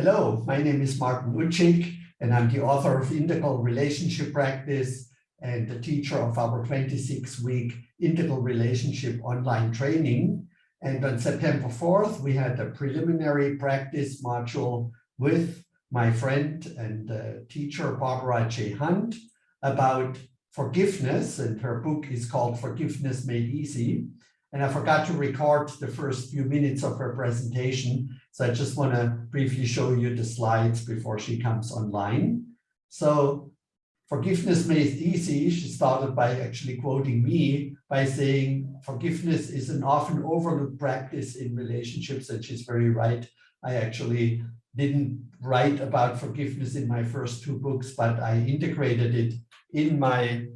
Hello, my name is Martin Utschig, and I'm the author of Integral Relationship Practice and the teacher of our 26-week Integral Relationship online training. And on September 4th, we had a preliminary practice module with my friend and teacher, Barbara J. Hunt, about forgiveness, and her book is called Forgiveness Made Easy. And I forgot to record the first few minutes of her presentation, so I just want to briefly show you the slides before she comes online. So Forgiveness Made Easy, she started by actually quoting me by saying, forgiveness is an often overlooked practice in relationships, and she's very right. I actually didn't write about forgiveness in my first two books, but I integrated it in my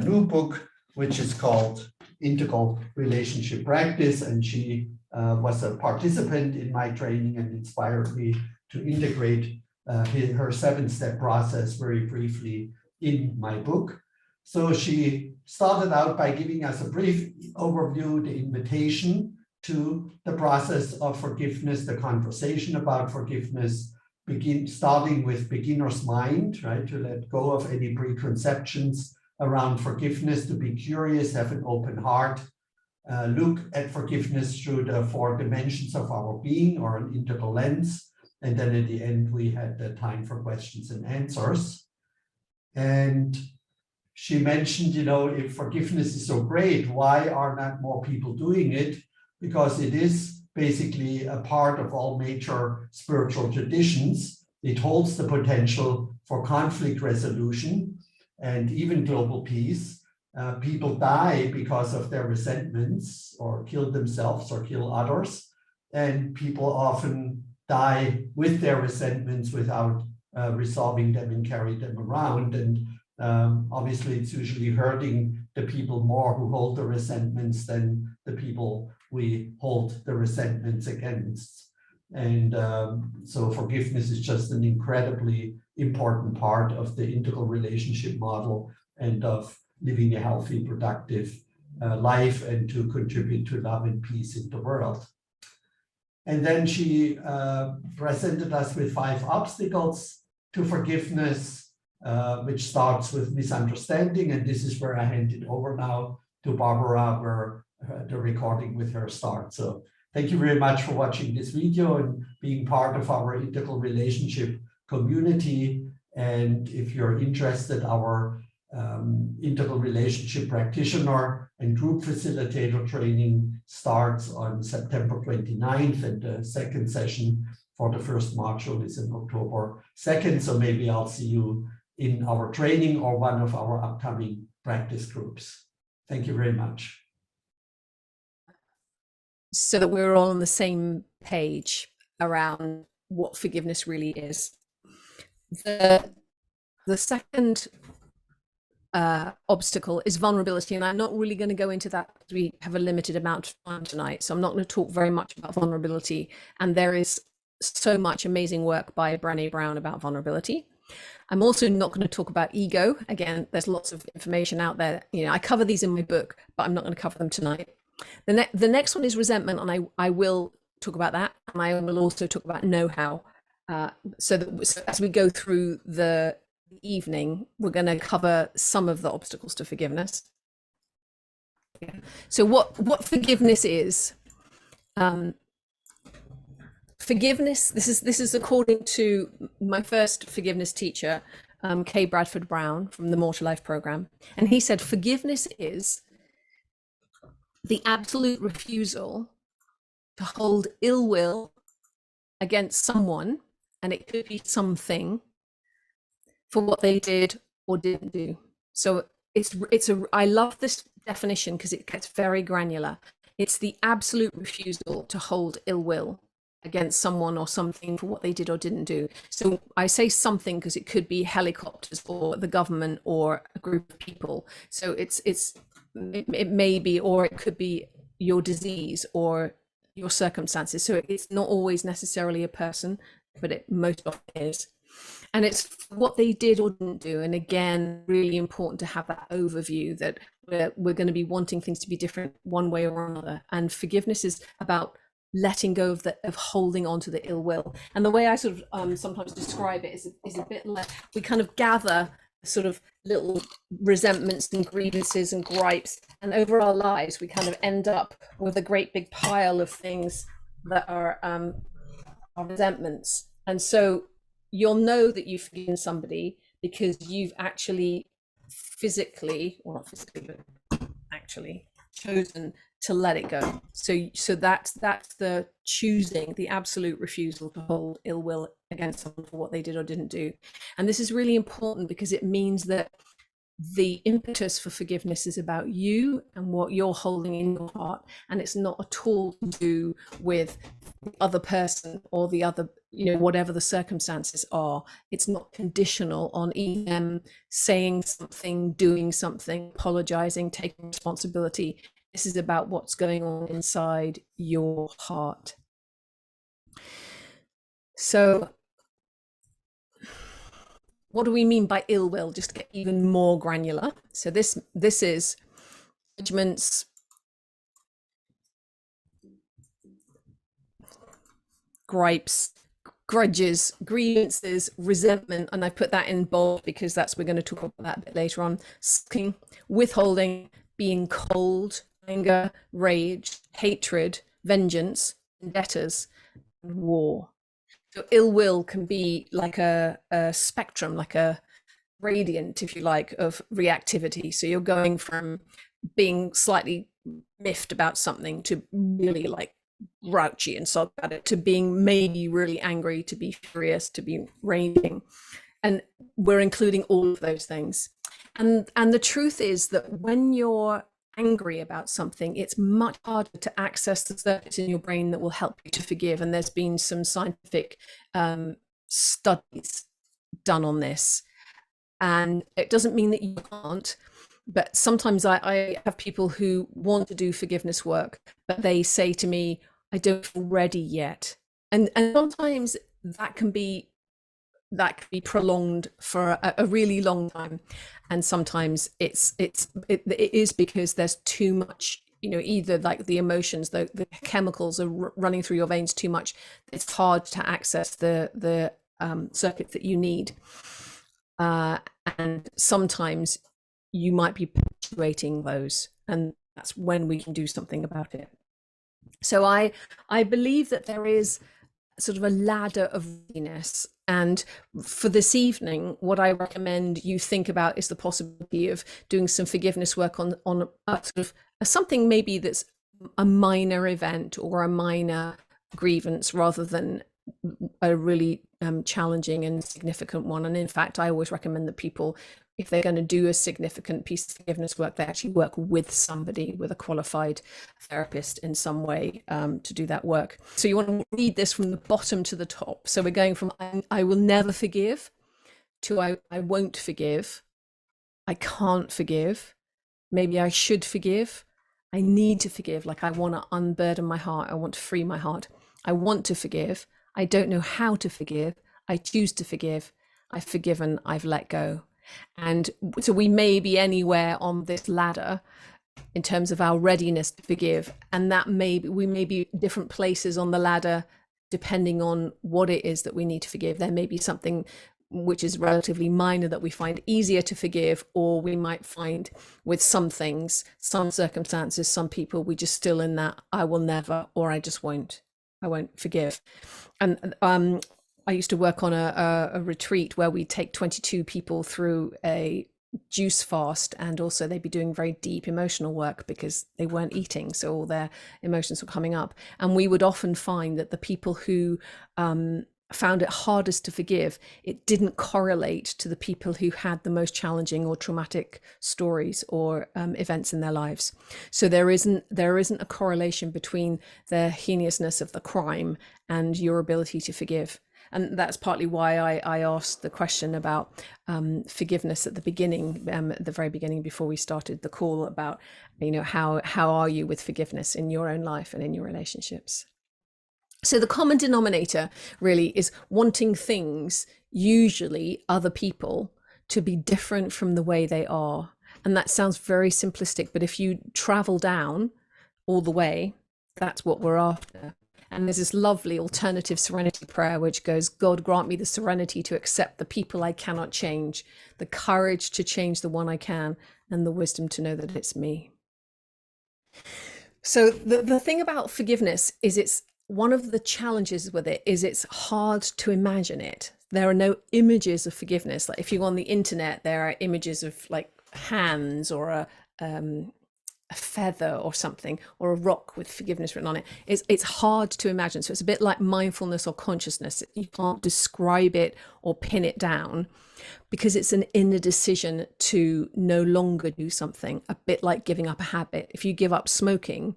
new book, which is called Integral Relationship Practice, and she was a participant in my training and inspired me to integrate her 7-step process very briefly in my book. So she started out by giving us a brief overview, the invitation to the process of forgiveness, the conversation about forgiveness, starting with beginner's mind, right, to let go of any preconceptions around forgiveness, to be curious, have an open heart, look at forgiveness through the 4 dimensions of our being, or an integral lens. And then at the end, we had the time for questions and answers. And she mentioned, if forgiveness is so great, why are not more people doing it? Because it is basically a part of all major spiritual traditions. It holds the potential for conflict resolution and even global peace. People die because of their resentments, or kill themselves or kill others. And people often die with their resentments without resolving them and carry them around. And obviously, it's usually hurting the people more who hold the resentments than the people we hold the resentments against. And so forgiveness is just an incredibly important part of the integral relationship model and of living a healthy, productive life, and to contribute to love and peace in the world. And then she presented us with 5 obstacles to forgiveness, which starts with misunderstanding. And this is where I hand it over now to Barbara, where the recording with her starts. So thank you very much for watching this video and being part of our integral relationship community. And if you're interested, our integral relationship practitioner and group facilitator training starts on September 29th, and the second session for the first module is on October 2nd. So maybe I'll see you in our training or one of our upcoming practice groups. Thank you very much. So that we're all on the same page around what forgiveness really is. The second obstacle is vulnerability, and I'm not really going to go into that because we have a limited amount of time tonight, so I'm not going to talk very much about vulnerability. And there is so much amazing work by Brené Brown about vulnerability. I'm also not going to talk about ego. Again, there's lots of information out there. I cover these in my book, but I'm not going to cover them tonight. The next one is resentment, and I will talk about that, and I will also talk about know-how. So as we go through the evening, we're going to cover some of the obstacles to forgiveness. So what forgiveness is? Forgiveness, this is according to my first forgiveness teacher, K. Bradford Brown from the More to Life program, and he said forgiveness is the absolute refusal to hold ill will against someone, and it could be something, for what they did or didn't do. So I love this definition because it gets very granular. It's the absolute refusal to hold ill will against someone or something for what they did or didn't do. So I say something because it could be helicopters or the government or a group of people. So it may be, or it could be your disease or your circumstances. So it's not always necessarily a person, but it most often is. And it's what they did or didn't do. And again, really important to have that overview that we're going to be wanting things to be different one way or another. And forgiveness is about letting go of holding on to the ill will. And the way I sort of sometimes describe it is a bit like we kind of gather sort of little resentments and grievances and gripes, and over our lives we kind of end up with a great big pile of things that are resentments. And so you'll know that you've forgiven somebody because you've actually physically, or not physically, but actually chosen to let it go. So that's the choosing, the absolute refusal to hold ill will against someone for what they did or didn't do. And this is really important because it means that the impetus for forgiveness is about you and what you're holding in your heart, and it's not at all to do with the other person or the other, whatever the circumstances are. It's not conditional on them saying something, doing something, apologizing, taking responsibility. This is about what's going on inside your heart. So what do we mean by ill will? Just to get even more granular. So this is judgments, gripes, grudges, grievances, resentment, and I put that in bold because we're going to talk about that a bit later on. Sulking, withholding, being cold, anger, rage, hatred, vengeance, vendettas, and war. So ill will can be like a spectrum, like a gradient, if you like, of reactivity. So you're going from being slightly miffed about something to really like grouchy and sulk about it, to being maybe really angry, to be furious, to be raging. And we're including all of those things. And the truth is that when you're angry about something, it's much harder to access the circuits in your brain that will help you to forgive. And there's been some scientific studies done on this. And it doesn't mean that you can't, but sometimes I have people who want to do forgiveness work, but they say to me, I don't feel ready yet. And sometimes that can be prolonged for a really long time, and sometimes it is because there's too much, either like the emotions, the chemicals are running through your veins too much. It's hard to access the circuits that you need, and sometimes you might be perpetuating those, and that's when we can do something about it. So I believe that there is sort of a ladder of readiness. And for this evening, what I recommend you think about is the possibility of doing some forgiveness work on a sort of something maybe that's a minor event or a minor grievance rather than a really challenging and significant one. And in fact, I always recommend that people, if they're going to do a significant piece of forgiveness work, they actually work with somebody, with a qualified therapist in some way to do that work. So you want to read this from the bottom to the top. So we're going from I will never forgive to I won't forgive, I can't forgive, maybe I should forgive, I need to forgive, like I want to unburden my heart, I want to free my heart, I want to forgive, I don't know how to forgive, I choose to forgive, I've forgiven, I've let go. And so we may be anywhere on this ladder in terms of our readiness to forgive, and that we may be different places on the ladder depending on what it is that we need to forgive. There may be something which is relatively minor that we find easier to forgive, or we might find with some things, some circumstances, some people, we just still in that I will never, or I won't forgive. And I used to work on a retreat where we take 22 people through a juice fast, and also they'd be doing very deep emotional work because they weren't eating, so all their emotions were coming up. And we would often find that the people who found it hardest to forgive, it didn't correlate to the people who had the most challenging or traumatic stories or events in their lives. So there isn't a correlation between the heinousness of the crime and your ability to forgive. And that's partly why I asked the question about forgiveness at the beginning, at the very beginning, before we started the call, about, how are you with forgiveness in your own life and in your relationships? So the common denominator really is wanting things, usually other people, to be different from the way they are. And that sounds very simplistic, but if you travel down all the way, that's what we're after. And there's this lovely alternative serenity prayer, which goes, God, grant me the serenity to accept the people I cannot change, the courage to change the one I can, and the wisdom to know that it's me. So the thing about forgiveness is it's one of the challenges with it is it's hard to imagine it. There are no images of forgiveness. Like if you go on the internet, there are images of like hands or a feather or something, or a rock with forgiveness written on it. It's hard to imagine. So it's a bit like mindfulness or consciousness. You can't describe it or pin it down because it's an inner decision to no longer do something, a bit like giving up a habit. If you give up smoking,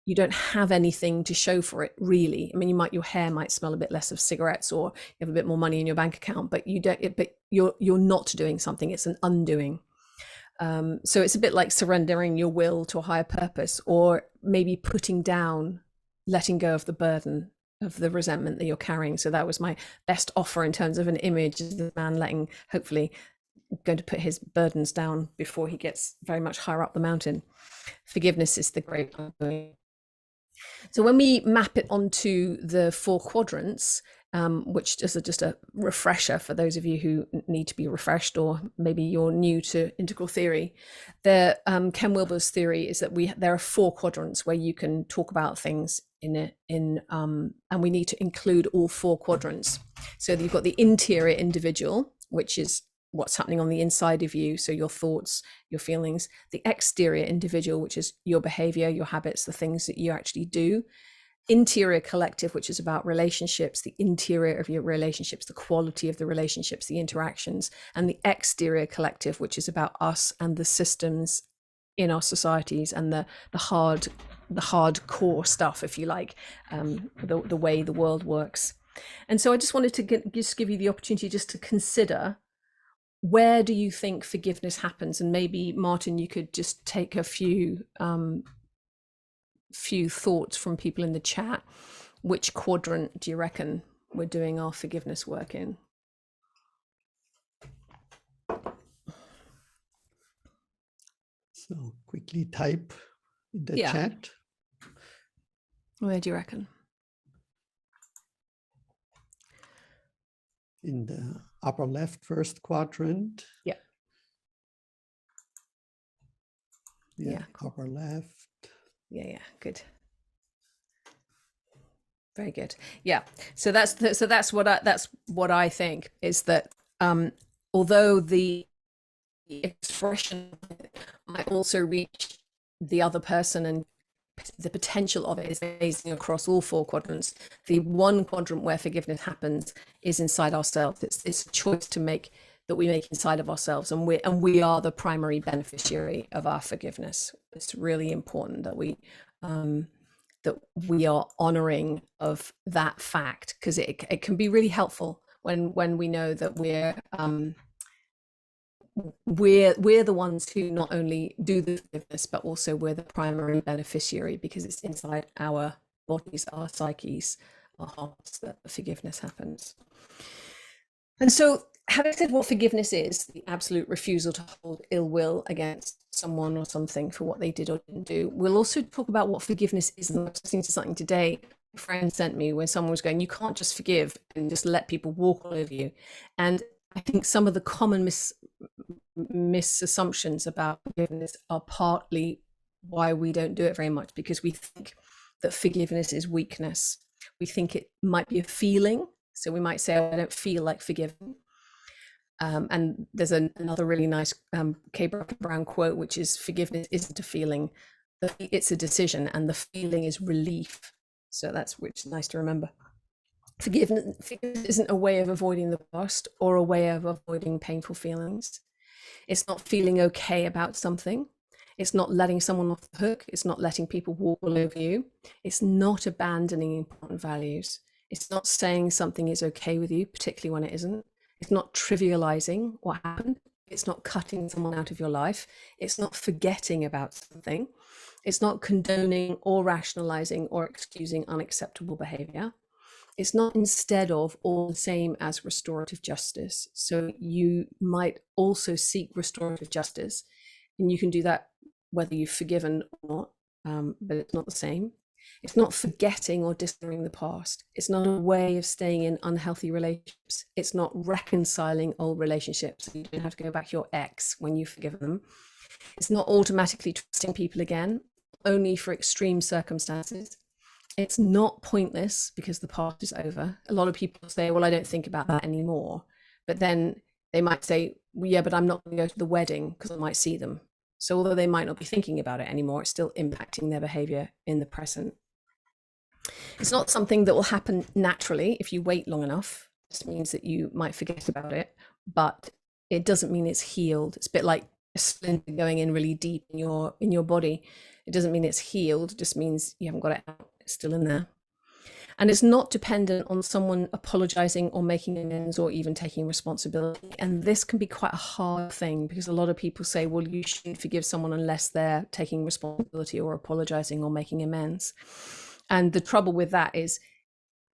you don't have anything to show for it, really. I mean, your hair might smell a bit less of cigarettes, or you have a bit more money in your bank account, but you're not doing something. It's an undoing. So it's a bit like surrendering your will to a higher purpose, or maybe putting down, letting go of the burden of the resentment that you're carrying. So that was my best offer in terms of an image, is the man hopefully going to put his burdens down before he gets very much higher up the mountain. Forgiveness is the great undoing. So when we map it onto the 4 quadrants, which is just a refresher for those of you who need to be refreshed, or maybe you're new to integral theory, Ken Wilber's theory is that there are 4 quadrants where you can talk about things and we need to include all 4 quadrants. So you've got the interior individual, which is what's happening on the inside of you, so your thoughts, your feelings. The exterior individual, which is your behavior, your habits, the things that you actually do. Interior collective, which is about relationships, the interior of your relationships, the quality of the relationships, the interactions. And the exterior collective, which is about us and the systems in our societies and the hardcore stuff, if you like, the way the world works. And so I just wanted to just give you the opportunity just to consider, where do you think forgiveness happens? And maybe, Martin, you could just take a few thoughts from people in the chat. Which quadrant do you reckon we're doing our forgiveness work in? So quickly type in the chat. Where do you reckon? In the upper left first quadrant. Yeah, upper left. Yeah, good. Very good. Yeah. So that's what I think, is that although the expression might also reach the other person, and the potential of it is amazing across all 4 quadrants, the one quadrant where forgiveness happens is inside ourselves. It's a choice that we make inside of ourselves, and we are the primary beneficiary of our forgiveness. It's really important that we are honoring of that fact, because it can be really helpful when we know that we're the ones who not only do the forgiveness, but also we're the primary beneficiary, because it's inside our bodies, our psyches, our hearts, that the forgiveness happens. And so, having said what forgiveness is, the absolute refusal to hold ill will against someone or something for what they did or didn't do, we'll also talk about what forgiveness is. And I was listening to something today a friend sent me, where someone was going, you can't just forgive and just let people walk all over you. And I think some of the common misassumptions about forgiveness are partly why we don't do it very much, because we think that forgiveness is weakness. We think it might be a feeling. So we might say, I don't feel like forgiving. And there's another really nice K. Brown quote, which is, forgiveness isn't a feeling, it's a decision, and the feeling is relief. So which is nice to remember. Forgiveness isn't a way of avoiding the past or a way of avoiding painful feelings. It's not feeling okay about something. It's not letting someone off the hook. It's not letting people walk all over you. It's not abandoning important values. It's not saying something is okay with you, particularly when it isn't. It's not trivializing what happened. It's not cutting someone out of your life. It's not forgetting about something. It's not condoning or rationalizing or excusing unacceptable behavior. It's not instead of or the same as restorative justice. So you might also seek restorative justice, and you can do that whether you've forgiven or not, but it's not the same. It's not forgetting or dishonoring the past. It's not a way of staying in unhealthy relationships. It's not reconciling old relationships. You don't have to go back to your ex when you've forgiven them. It's not automatically trusting people again, only for extreme circumstances. It's not pointless because the past is over. A lot of people say, well, I don't think about that anymore. But then they might say, well, yeah, but I'm not going to go to the wedding because I might see them. So although they might not be thinking about it anymore, it's still impacting their behavior in the present. It's not something that will happen naturally if you wait long enough. It just means that you might forget about it, but it doesn't mean it's healed. It's a bit like a splinter going in really deep in your body. It doesn't mean it's healed. It just means you haven't got it out. It's still in there. And it's not dependent on someone apologizing or making amends or even taking responsibility. And this can be quite a hard thing because a lot of people say, well, you shouldn't forgive someone unless they're taking responsibility or apologizing or making amends. And the trouble with that is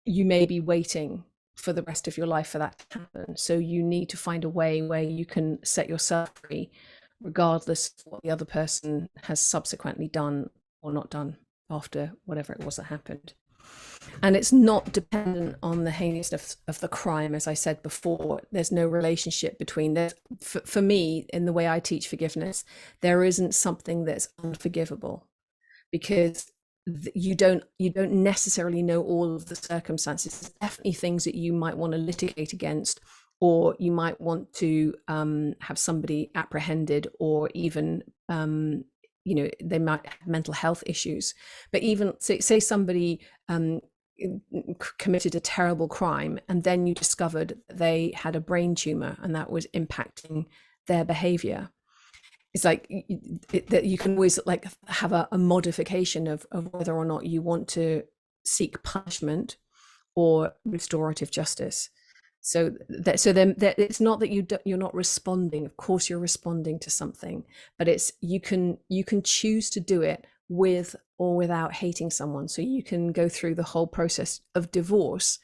you may be waiting for the rest of your life for that to happen. So you need to find a way where you can set yourself free, regardless of what the other person has subsequently done or not done after whatever it was that happened. And it's not dependent on the heinousness of the crime. As I said before, there's no relationship between this. For me, in the way I teach forgiveness, there isn't something that's unforgivable because you don't necessarily know all of the circumstances. There's definitely things that you might want to litigate against, or you might want to have somebody apprehended, or even they might have mental health issues. But even say somebody committed a terrible crime and then you discovered they had a brain tumor and that was impacting their behavior. It's like that you can always like have a modification of whether or not you want to seek punishment or restorative justice. So then it's not that you're not responding. Of course you're responding to something, but it's you can choose to do it with or without hating someone. So you can go through the whole process of divorce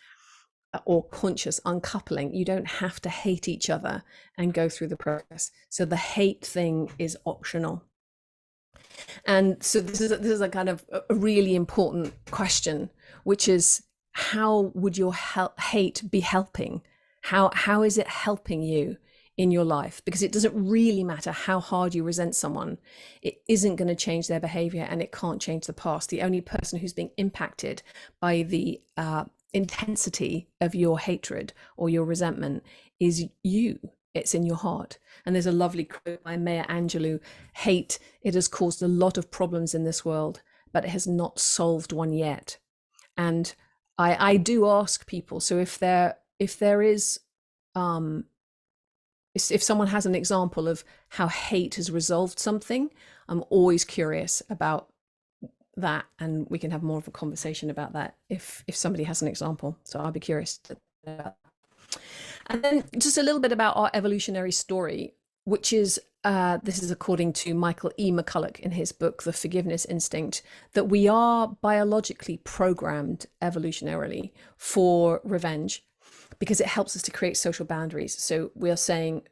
or conscious uncoupling. You don't have to hate each other and go through the process. So the hate thing is optional. And so this is a kind of a really important question, which is, how would your hate be helping? How is it helping you in your life? Because it doesn't really matter how hard you resent someone. It isn't going to change their behavior, and it can't change the past. The only person who's being impacted by the intensity of your hatred or your resentment is you. It's in your heart. And there's a lovely quote by Maya Angelou: hate, it has caused a lot of problems in this world, but it has not solved one yet. And I do ask people, so if there is if someone has an example of how hate has resolved something, I'm always curious about that, and we can have more of a conversation about that if somebody has an example. So I'll be curious to know about that. And then just a little bit about our evolutionary story, which is this is according to Michael E. McCulloch in his book, The Forgiveness Instinct, that we are biologically programmed evolutionarily for revenge because it helps us to create social boundaries. So we're saying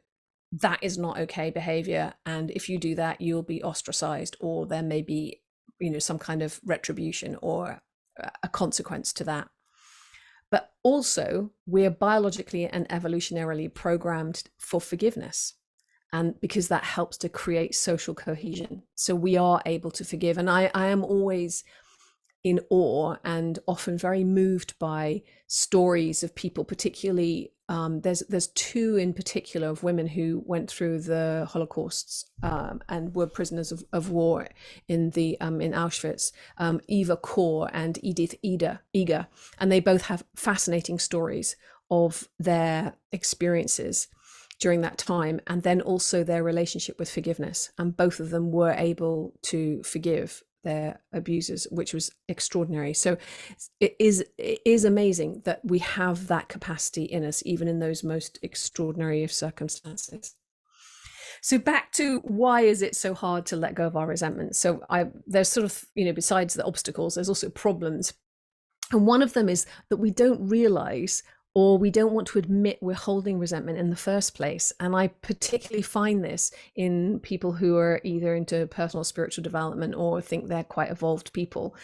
that is not okay behavior, and if you do that, you'll be ostracized, or there may be, some kind of retribution or a consequence to that. But also, we're biologically and evolutionarily programmed for forgiveness, and because that helps to create social cohesion. So we are able to forgive. And I am always in awe and often very moved by stories of people, particularly there's two in particular of women who went through the Holocausts and were prisoners of war in Auschwitz, Eva Kor and Edith Eger, and they both have fascinating stories of their experiences during that time, and then also their relationship with forgiveness. And both of them were able to forgive their abusers, which was extraordinary. So it is amazing that we have that capacity in us, even in those most extraordinary of circumstances. So back to, why is it so hard to let go of our resentment? So there's sort of, besides the obstacles, there's also problems. And one of them is that we don't realize, or we don't want to admit, we're holding resentment in the first place. And I particularly find this in people who are either into personal spiritual development or think they're quite evolved people.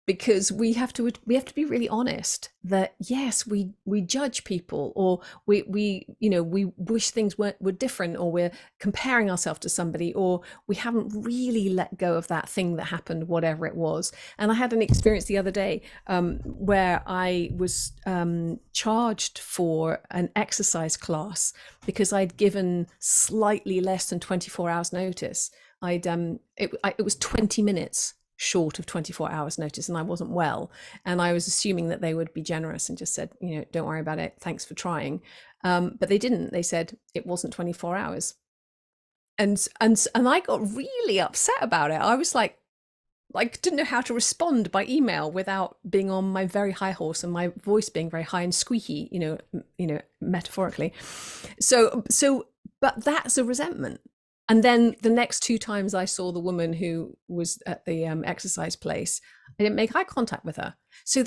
because we have to be really honest that yes, we judge people, or we wish things were different, or we're comparing ourselves to somebody, or we haven't really let go of that thing that happened, whatever it was. And I had an experience the other day where I was charged for an exercise class because I'd given slightly less than 24 hours notice. It was 20 minutes short of 24 hours notice, and I wasn't well, and I was assuming that they would be generous and just said, don't worry about it, thanks for trying, but they didn't. They said it wasn't 24 hours, and I got really upset about it. I was like didn't know how to respond by email without being on my very high horse and my voice being very high and squeaky, metaphorically. So but that's a resentment. And then the next 2 times I saw the woman who was at the exercise place, I didn't make eye contact with her. So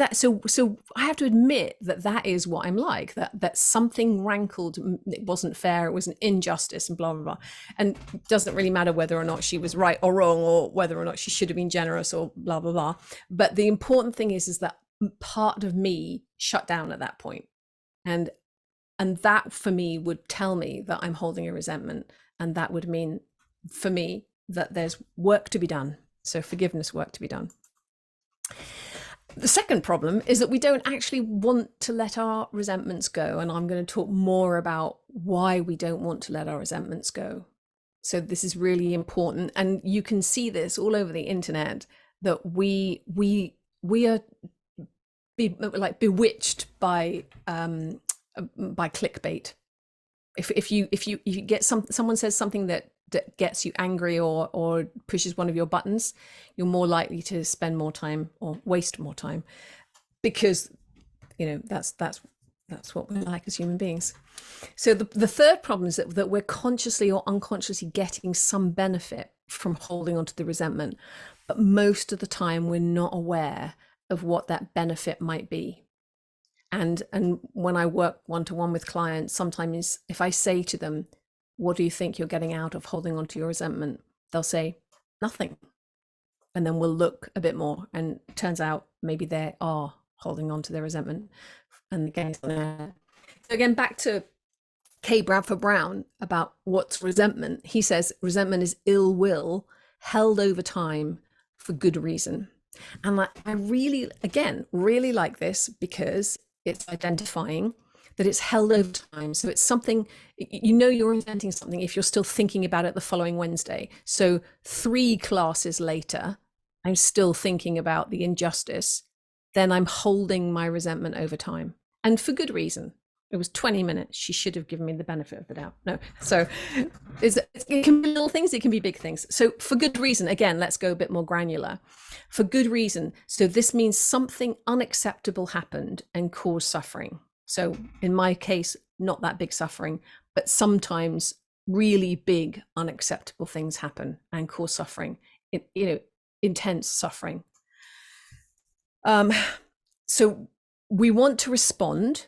I have to admit that is what I'm like, that something rankled. It wasn't fair. It was an injustice, and blah, blah, blah. And it doesn't really matter whether or not she was right or wrong, or whether or not she should have been generous, or blah, blah, blah. But the important thing is that part of me shut down at that point. And that for me would tell me that I'm holding a resentment. And that would mean for me that there's work to be done. So forgiveness work to be done. The second problem is that we don't actually want to let our resentments go. And I'm going to talk more about why we don't want to let our resentments go. So this is really important. And you can see this all over the internet, that we are bewitched by clickbait. If you get someone says something that gets you angry or pushes one of your buttons, you're more likely to spend more time or waste more time, because that's what we're like as human beings. So the third problem is that we're consciously or unconsciously getting some benefit from holding on to the resentment, but most of the time we're not aware of what that benefit might be. And when I work one-to-one with clients, sometimes if I say to them, what do you think you're getting out of holding on to your resentment? They'll say, nothing. And then we'll look a bit more, and it turns out maybe they are holding on to their resentment. And again, so again, back to K. Bradford Brown about what's resentment. He says resentment is ill will held over time for good reason. And I really like this, because it's identifying that it's held over time. So it's something, you're resenting something if you're still thinking about it the following Wednesday. So 3 classes later, I'm still thinking about the injustice. Then I'm holding my resentment over time, and for good reason. It was 20 minutes. She should have given me the benefit of the doubt. No. So it can be little things, it can be big things. So for good reason, again, let's go a bit more granular. For good reason. So this means something unacceptable happened and caused suffering. So in my case, not that big suffering, but sometimes really big unacceptable things happen and cause suffering, intense suffering. So we want to respond,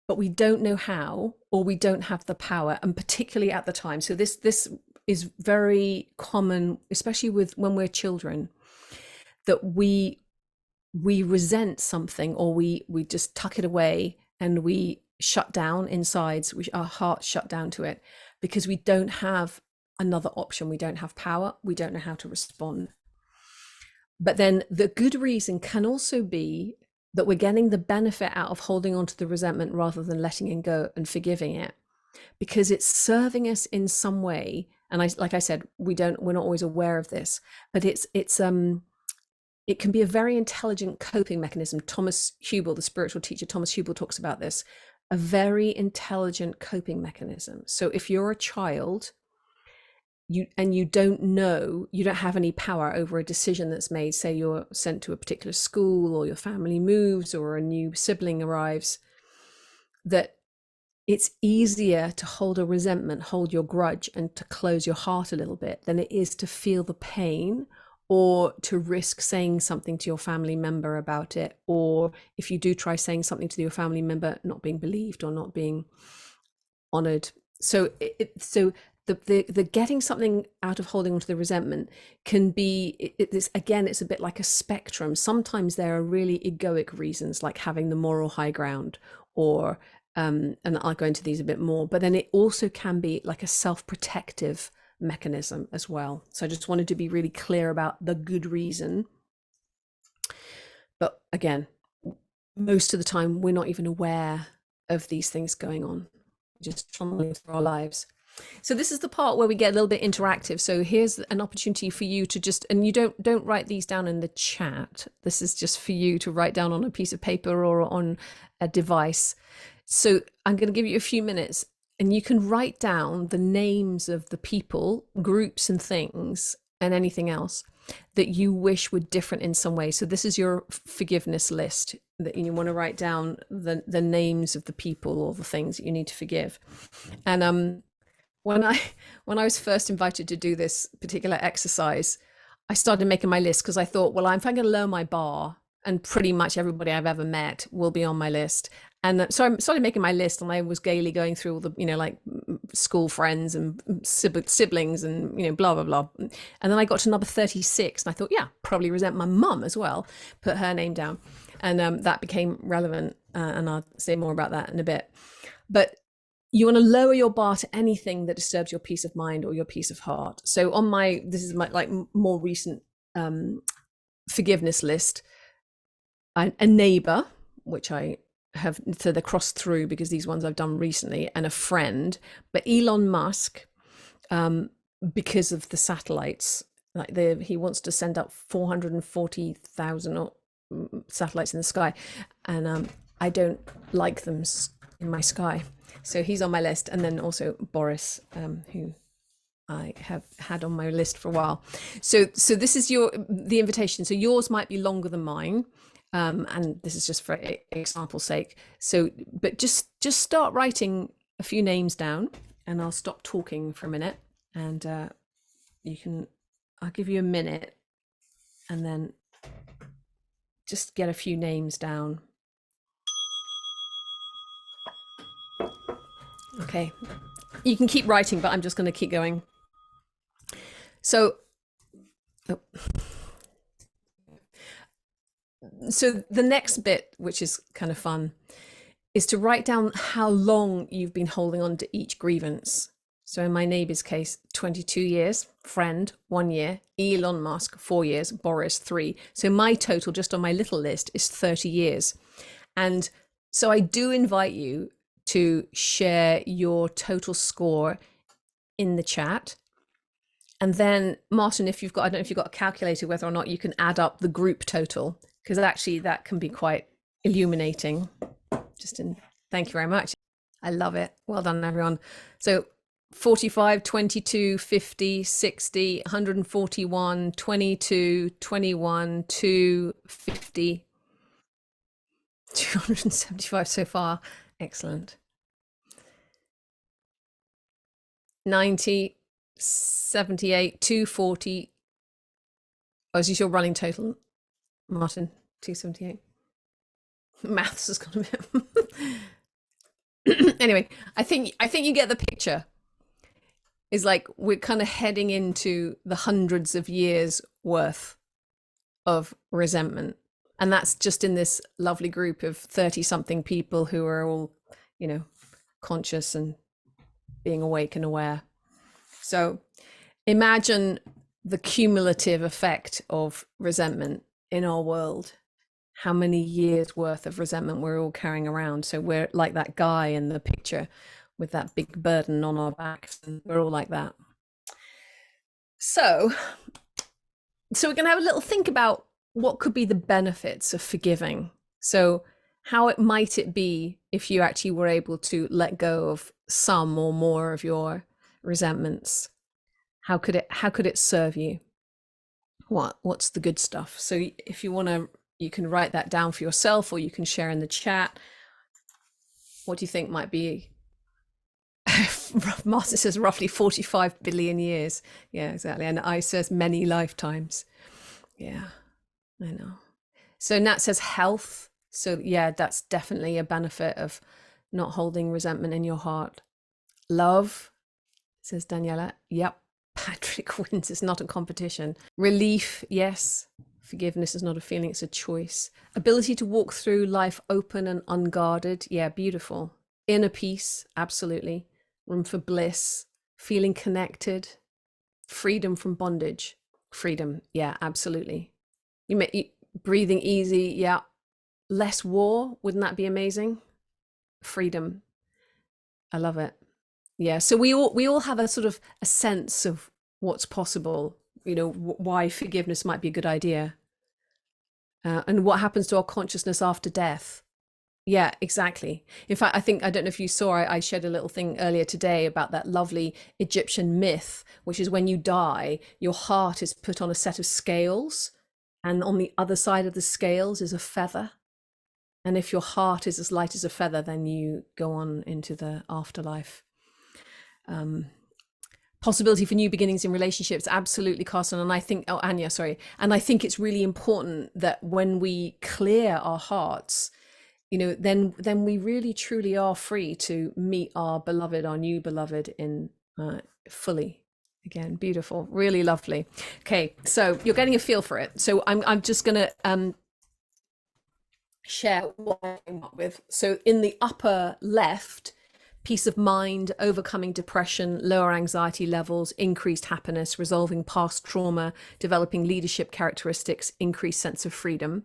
but we don't know how, or we don't have the power, and particularly at the time. So this is very common, especially when we're children, that we resent something, or we just tuck it away and we shut down inside. Our hearts shut down to it because we don't have another option. We don't have power. We don't know how to respond. But then the good reason can also be that we're getting the benefit out of holding on to the resentment rather than letting it go and forgiving it, because it's serving us in some way. And like I said, we're not always aware of this, but it can be a very intelligent coping mechanism. Thomas Hubel, the spiritual teacher, Thomas Hubel talks about this, a very intelligent coping mechanism. So if you're a child, you don't have any power over a decision that's made, say you're sent to a particular school, or your family moves, or a new sibling arrives, that it's easier to hold a resentment, hold your grudge, and to close your heart a little bit than it is to feel the pain, or to risk saying something to your family member about it, or if you do try saying something to your family member, not being believed or not being honored. So the getting something out of holding onto the resentment can be, it's a bit like a spectrum. Sometimes there are really egoic reasons, like having the moral high ground, or and I'll go into these a bit more, but then it also can be like a self-protective mechanism as well. So I just wanted to be really clear about the good reason. But again, most of the time we're not even aware of these things going on, just trundling through our lives. So this is the part where we get a little bit interactive. So here's an opportunity for you to just, and you don't write these down in the chat. This is just for you to write down on a piece of paper or on a device. So I'm going to give you a few minutes, and you can write down the names of the people, groups and things, and anything else that you wish were different in some way. So this is your forgiveness list, that you want to write down the names of the people or the things that you need to forgive. And when I was first invited to do this particular exercise, I started making my list, because I thought, well, if I'm going to lower my bar, and pretty much everybody I've ever met will be on my list. And so I started making my list, and I was gaily going through all the, like school friends and siblings and, blah, blah, blah. And then I got to number 36, and I thought, yeah, probably resent my mum as well, put her name down. And that became relevant. And I'll say more about that in a bit. But you want to lower your bar to anything that disturbs your peace of mind or your peace of heart. So on this is my like more recent forgiveness list, a neighbor, which I have to the cross through because these ones I've done recently, and a friend. But Elon Musk, because of the satellites, like he wants to send up 440,000 satellites in the sky, and I don't like them in my sky, so he's on my list. And then also Boris, who I have had on my list for a while. So this is the invitation. So yours might be longer than mine. And this is just for example's sake. So, but just start writing a few names down, and I'll stop talking for a minute, and I'll give you a minute, and then just get a few names down. Okay, you can keep writing, but I'm just going to keep going. So the next bit, which is kind of fun, is to write down how long you've been holding on to each grievance. So in my neighbor's case, 22 years, friend, 1 year, Elon Musk, 4 years, Boris, 3. So my total just on my little list is 30 years. And so I do invite you to share your total score in the chat. And then Martin, I don't know if you've got a calculator, whether or not you can add up the group total, because actually that can be quite illuminating. Thank you very much. I love it. Well done, everyone. So 45, 22, 50, 60, 141, 22, 21, 2, 50, 275 so far. Excellent. 90, 78, 240. Oh, is this your running total, Martin? 278. Maths has gone a bit. Anyway, I think you get the picture. Is like we're kind of heading into the hundreds of years worth of resentment, and that's just in this lovely group of 30-something people who are all, conscious and being awake and aware. So imagine the cumulative effect of resentment in our world, how many years worth of resentment we're all carrying around. So we're like that guy in the picture with that big burden on our backs, and we're all like that. So we're going to have a little think about what could be the benefits of forgiving. So how might it be if you actually were able to let go of some or more of your resentments? How could it serve you? What's the good stuff? So if you want to, you can write that down for yourself, or you can share in the chat. What do you think might be? Martha says roughly 45 billion years. Yeah, exactly. And I says many lifetimes. Yeah, I know. So Nat says health. So yeah, that's definitely a benefit of not holding resentment in your heart. Love. says Daniela. Yep. Patrick wins. It's not a competition. Relief, yes. Forgiveness is not a feeling, it's a choice. Ability to walk through life open and unguarded. Yeah, beautiful. Inner peace, absolutely. Room for bliss. Feeling connected. Freedom from bondage. Freedom, yeah, absolutely. Breathing easy, yeah. Less war, wouldn't that be amazing? Freedom. I love it. Yeah, so we all have a sort of a sense of what's possible, why forgiveness might be a good idea, and what happens to our consciousness after death. Yeah, exactly. In fact, I don't know if you saw, I shared a little thing earlier today about that lovely Egyptian myth, which is when you die, your heart is put on a set of scales, and on the other side of the scales is a feather. And if your heart is as light as a feather, then you go on into the afterlife. Possibility for new beginnings in relationships, absolutely, Carson. And I think, Anya, sorry. And I think it's really important that when we clear our hearts, then we really truly are free to meet our beloved, our new beloved in fully. Again, beautiful, really lovely. Okay, so you're getting a feel for it. So I'm just gonna share what I came up with. So in the upper left, peace of mind, overcoming depression, lower anxiety levels, increased happiness, resolving past trauma, developing leadership characteristics, increased sense of freedom.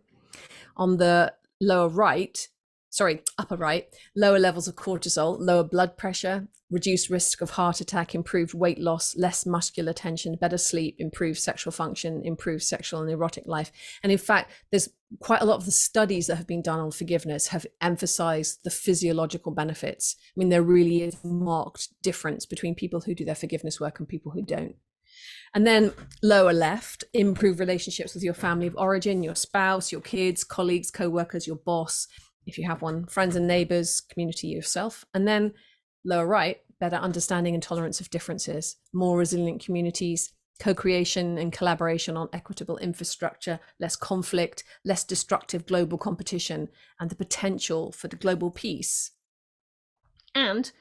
On the upper right, lower levels of cortisol, lower blood pressure, reduced risk of heart attack, improved weight loss, less muscular tension, better sleep, improved sexual function, improved sexual and erotic life. And in fact, there's quite a lot of the studies that have been done on forgiveness have emphasized the physiological benefits. I mean, there really is a marked difference between people who do their forgiveness work and people who don't. And then lower left, improve relationships with your family of origin, your spouse, your kids, colleagues, co-workers, your boss, if you have one, friends and neighbors, community, yourself. And then lower right, better understanding and tolerance of differences, more resilient communities, co-creation and collaboration on equitable infrastructure, less conflict, less destructive global competition, and the potential for the global peace. And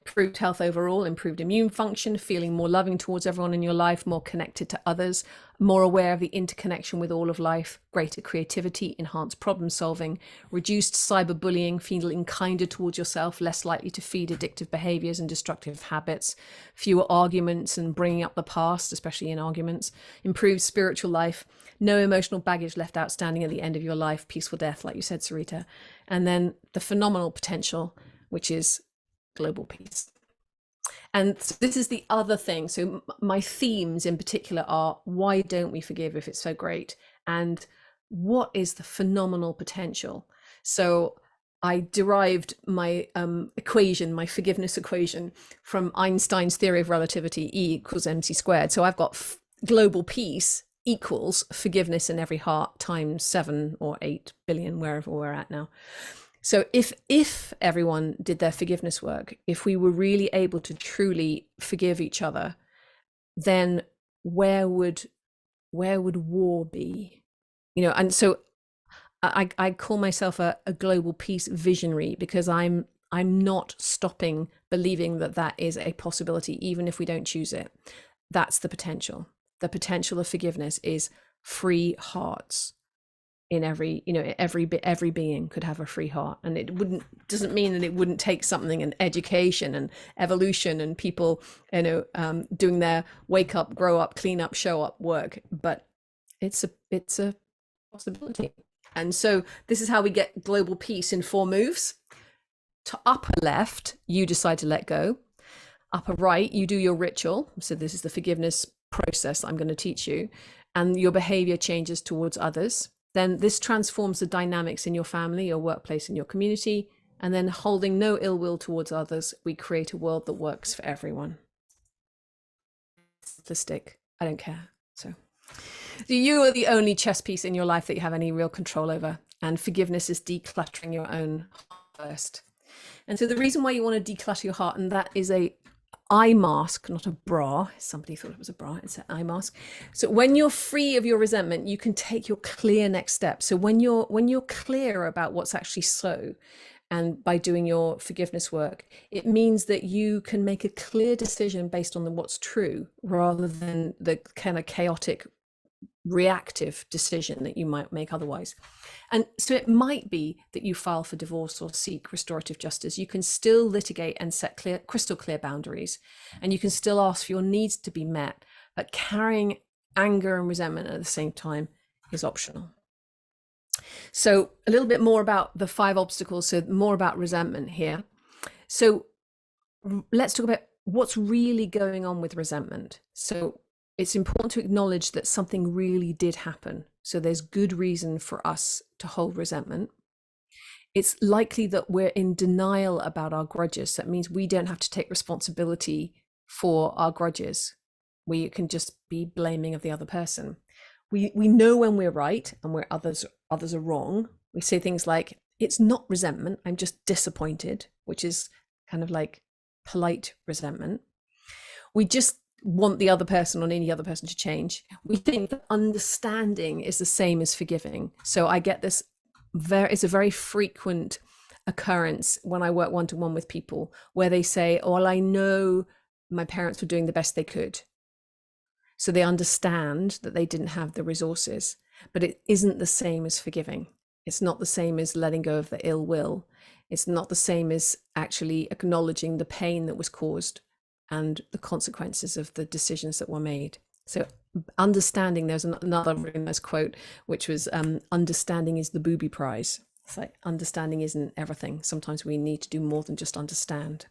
improved health overall, improved immune function, feeling more loving towards everyone in your life, more connected to others, more aware of the interconnection with all of life, greater creativity, enhanced problem solving, reduced cyberbullying, feeling kinder towards yourself, less likely to feed addictive behaviors and destructive habits, fewer arguments and bringing up the past, especially in arguments, improved spiritual life, no emotional baggage left outstanding at the end of your life, peaceful death, like you said, Sarita, and then the phenomenal potential, which is global peace. And so this is the other thing. So my themes in particular are, why don't we forgive if it's so great? And what is the phenomenal potential? So I derived my equation, my forgiveness equation, from Einstein's theory of relativity, E equals mc squared. So I've got global peace equals forgiveness in every heart times 7 or 8 billion, wherever we're at now. So if everyone did their forgiveness work, if we were really able to truly forgive each other, then where would war be? And so I call myself a global peace visionary, because I'm not stopping believing that is a possibility, even if we don't choose it. That's the potential. The potential of forgiveness is free hearts. In every being could have a free heart, and it doesn't mean that it wouldn't take something, and education and evolution and people doing their wake up, grow up, clean up, show up work, but it's a possibility. And so this is how we get global peace in 4 moves. To upper left, you decide to let go. Upper right, you do your ritual. So this is the forgiveness process I'm going to teach you, and your behavior changes towards others. Then this transforms the dynamics in your family, your workplace, and your community. And then, holding no ill will towards others, we create a world that works for everyone. Simplistic, I don't care. So you are the only chess piece in your life that you have any real control over. And forgiveness is decluttering your own heart first. And so the reason why you want to declutter your heart, and that is a eye mask, not a bra. Somebody thought it was a bra. It's an eye mask. So when you're free of your resentment, you can take your clear next step. So when you're clear about what's actually so, and by doing your forgiveness work, it means that you can make a clear decision based on what's true, rather than the kind of chaotic reactive decision that you might make otherwise. And so it might be that you file for divorce or seek restorative justice. You can still litigate and set crystal clear boundaries, and you can still ask for your needs to be met, but carrying anger and resentment at the same time is optional. So a little bit more about the 5 obstacles, so more about resentment here. So let's talk about what's really going on with resentment. So it's important to acknowledge that something really did happen. So there's good reason for us to hold resentment. It's likely that we're in denial about our grudges. That means we don't have to take responsibility for our grudges. We can just be blaming of the other person. We know when we're right and where others are wrong. We say things like, it's not resentment, I'm just disappointed, which is kind of like polite resentment. We just want the other person or any other person to change. We think that understanding is the same as forgiving. So I get this, it's a very frequent occurrence when I work one-to-one with people, where they say, oh, well, I know my parents were doing the best they could. So they understand that they didn't have the resources, but it isn't the same as forgiving. It's not the same as letting go of the ill will. It's not the same as actually acknowledging the pain that was caused and the consequences of the decisions that were made. So understanding, there's another really nice quote, which was, understanding is the booby prize. It's like, understanding isn't everything. Sometimes we need to do more than just understand.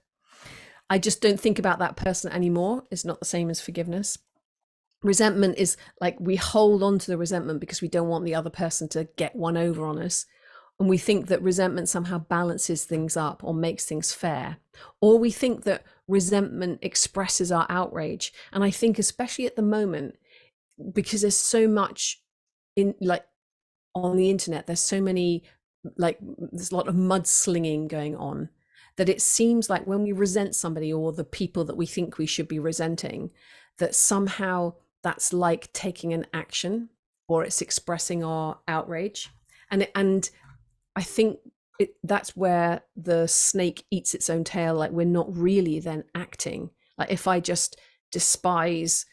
I just don't think about that person anymore. It's not the same as forgiveness. Resentment is like, we hold on to the resentment because we don't want the other person to get one over on us. And we think that resentment somehow balances things up or makes things fair. Or we think that resentment expresses our outrage. And I think especially at the moment, because there's so much in, like, on the internet, there's so many, like, there's a lot of mudslinging going on, that it seems like when we resent somebody or the people that we think we should be resenting, that somehow that's like taking an action, or it's expressing our outrage. And I think that's where the snake eats its own tail. Like, we're not really then acting. Like, if I just despise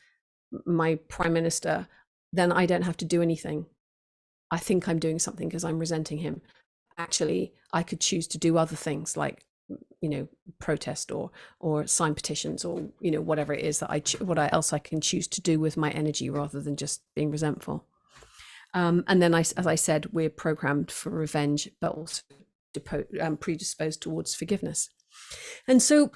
my prime minister, then I don't have to do anything. I think I'm doing something because I'm resenting him. Actually, I could choose to do other things, like, protest or sign petitions, or whatever it is that what else I can choose to do with my energy, rather than just being resentful. And then, as I said, we're programmed for revenge, but also predisposed towards forgiveness. And so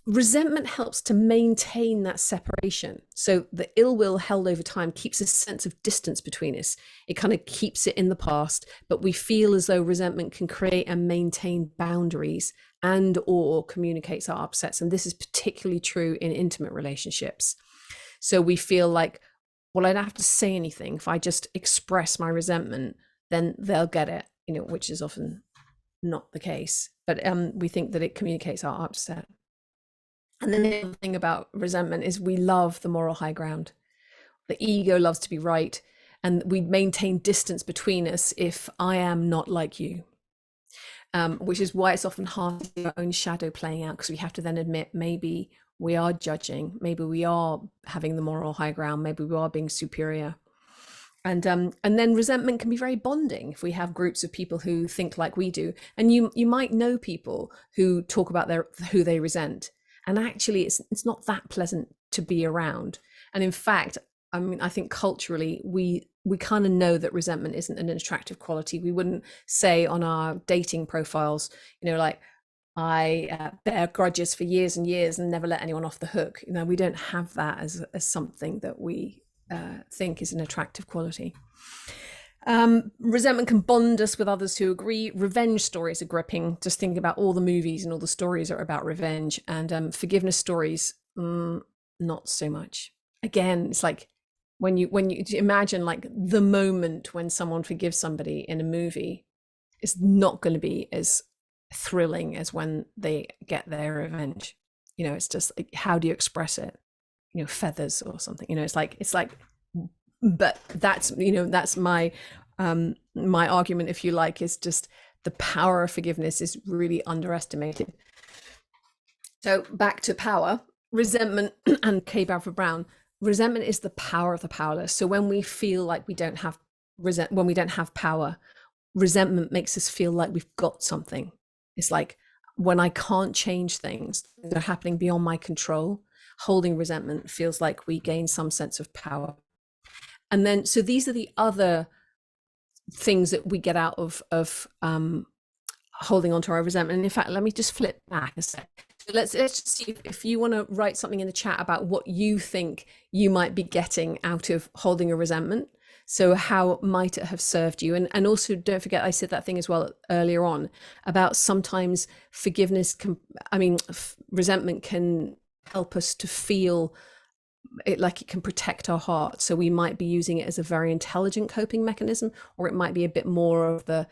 resentment helps to maintain that separation. So the ill will held over time keeps a sense of distance between us. It kind of keeps it in the past, but we feel as though resentment can create and maintain boundaries and or communicates our upsets. And this is particularly true in intimate relationships. So we feel like, well, I don't have to say anything. If I just express my resentment, then they'll get it, which is often not the case. But we think that it communicates our upset. And then the other thing about resentment is we love the moral high ground. The ego loves to be right, and we maintain distance between us if I am not like you, which is why it's often hard to see our own shadow playing out, because we have to then admit maybe we are judging, maybe we are having the moral high ground, maybe we are being superior. And then resentment can be very bonding if we have groups of people who think like we do. And you might know people who talk about who they resent, and actually it's not that pleasant to be around. And in fact, I think culturally we kind of know that resentment isn't an attractive quality. We wouldn't say on our dating profiles, like, I bear grudges for years and years and never let anyone off the hook. We don't have that as something that we think is an attractive quality. Resentment can bond us with others who agree. Revenge stories are gripping. Just think about all the movies and all the stories are about revenge, and forgiveness stories, not so much. Again, it's like when you imagine like the moment when someone forgives somebody in a movie, it's not going to be as thrilling as when they get their revenge. It's just like, how do you express it? Feathers or something. It's like but that's that's my my argument, if you like, is just the power of forgiveness is really underestimated. So back to power, resentment and K. Bradford Brown. Resentment is the power of the powerless. So when we feel like we don't have when we don't have power, resentment makes us feel like we've got something. It's like when I can't change things that are happening beyond my control, holding resentment feels like we gain some sense of power. And then, so these are the other things that we get out of holding on to our resentment. And in fact, let me just flip back a sec. So let's just see if you want to write something in the chat about what you think you might be getting out of holding a resentment. So how might it have served you? And also don't forget, I said that thing as well earlier on about sometimes forgiveness resentment can help us to feel it like it can protect our heart. So we might be using it as a very intelligent coping mechanism, or it might be a bit more of the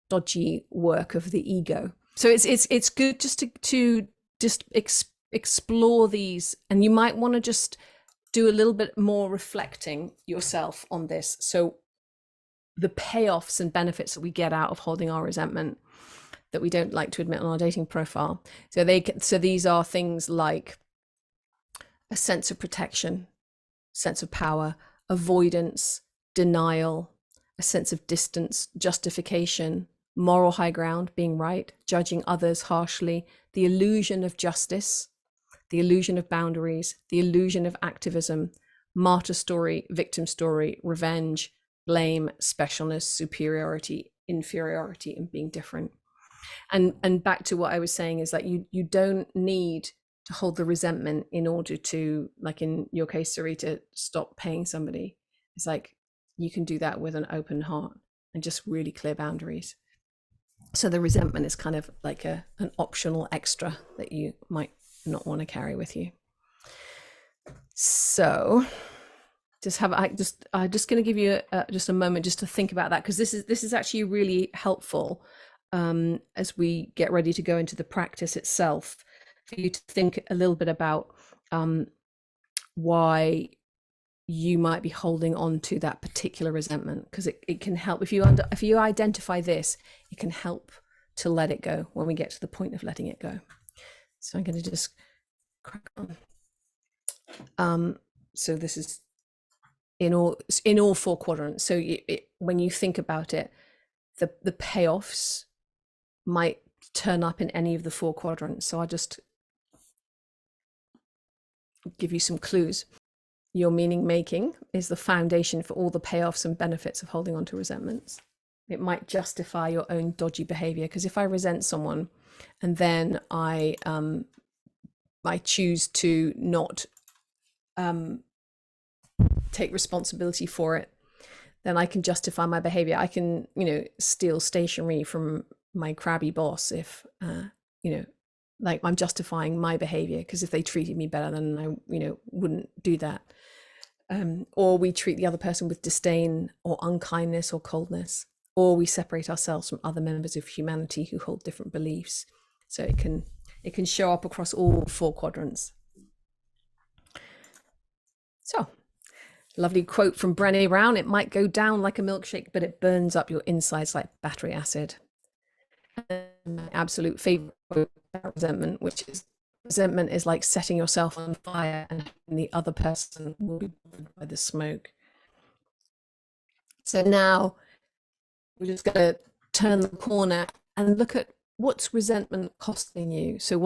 dodgy work of the ego. So it's good just to explore these, and you might want to just do a little bit more reflecting yourself on this. So the payoffs and benefits that we get out of holding our resentment that we don't like to admit on our dating profile. So these are things like a sense of protection, sense of power, avoidance, denial, a sense of distance, justification, moral high ground, being right, judging others harshly, the illusion of justice, the illusion of boundaries, the illusion of activism, martyr story, victim story, revenge, blame, specialness, superiority, inferiority, and being different. And back to what I was saying is that you don't need to hold the resentment in order to, like in your case, Sarita, stop paying somebody. It's like you can do that with an open heart and just really clear boundaries. So the resentment is kind of like an optional extra that you might not want to carry with you. So I'm just going to give you just a moment just to think about that, because this is actually really helpful as we get ready to go into the practice itself, for you to think a little bit about why you might be holding on to that particular resentment, because it can help if you identify this, it can help to let it go when we get to the point of letting it go. So I'm going to just crack on. So this is in all four quadrants. So when you think about it, the payoffs might turn up in any of the four quadrants. So I'll just give you some clues. Your meaning making is the foundation for all the payoffs and benefits of holding on to resentments. It might justify your own dodgy behavior, because if I resent someone and then I choose to not take responsibility for it, then I can justify my behavior. I can, steal stationery from my crabby boss if, like I'm justifying my behavior, because if they treated me better, then I, wouldn't do that. Or we treat the other person with disdain or unkindness or coldness, or we separate ourselves from other members of humanity who hold different beliefs. So it can show up across all four quadrants. So, lovely quote from Brené Brown: "It might go down like a milkshake, but it burns up your insides like battery acid." And my absolute favorite quote about resentment, which is, resentment is like setting yourself on fire and the other person will be burned by the smoke. So now we're just going to turn the corner and look at what's resentment costing you. So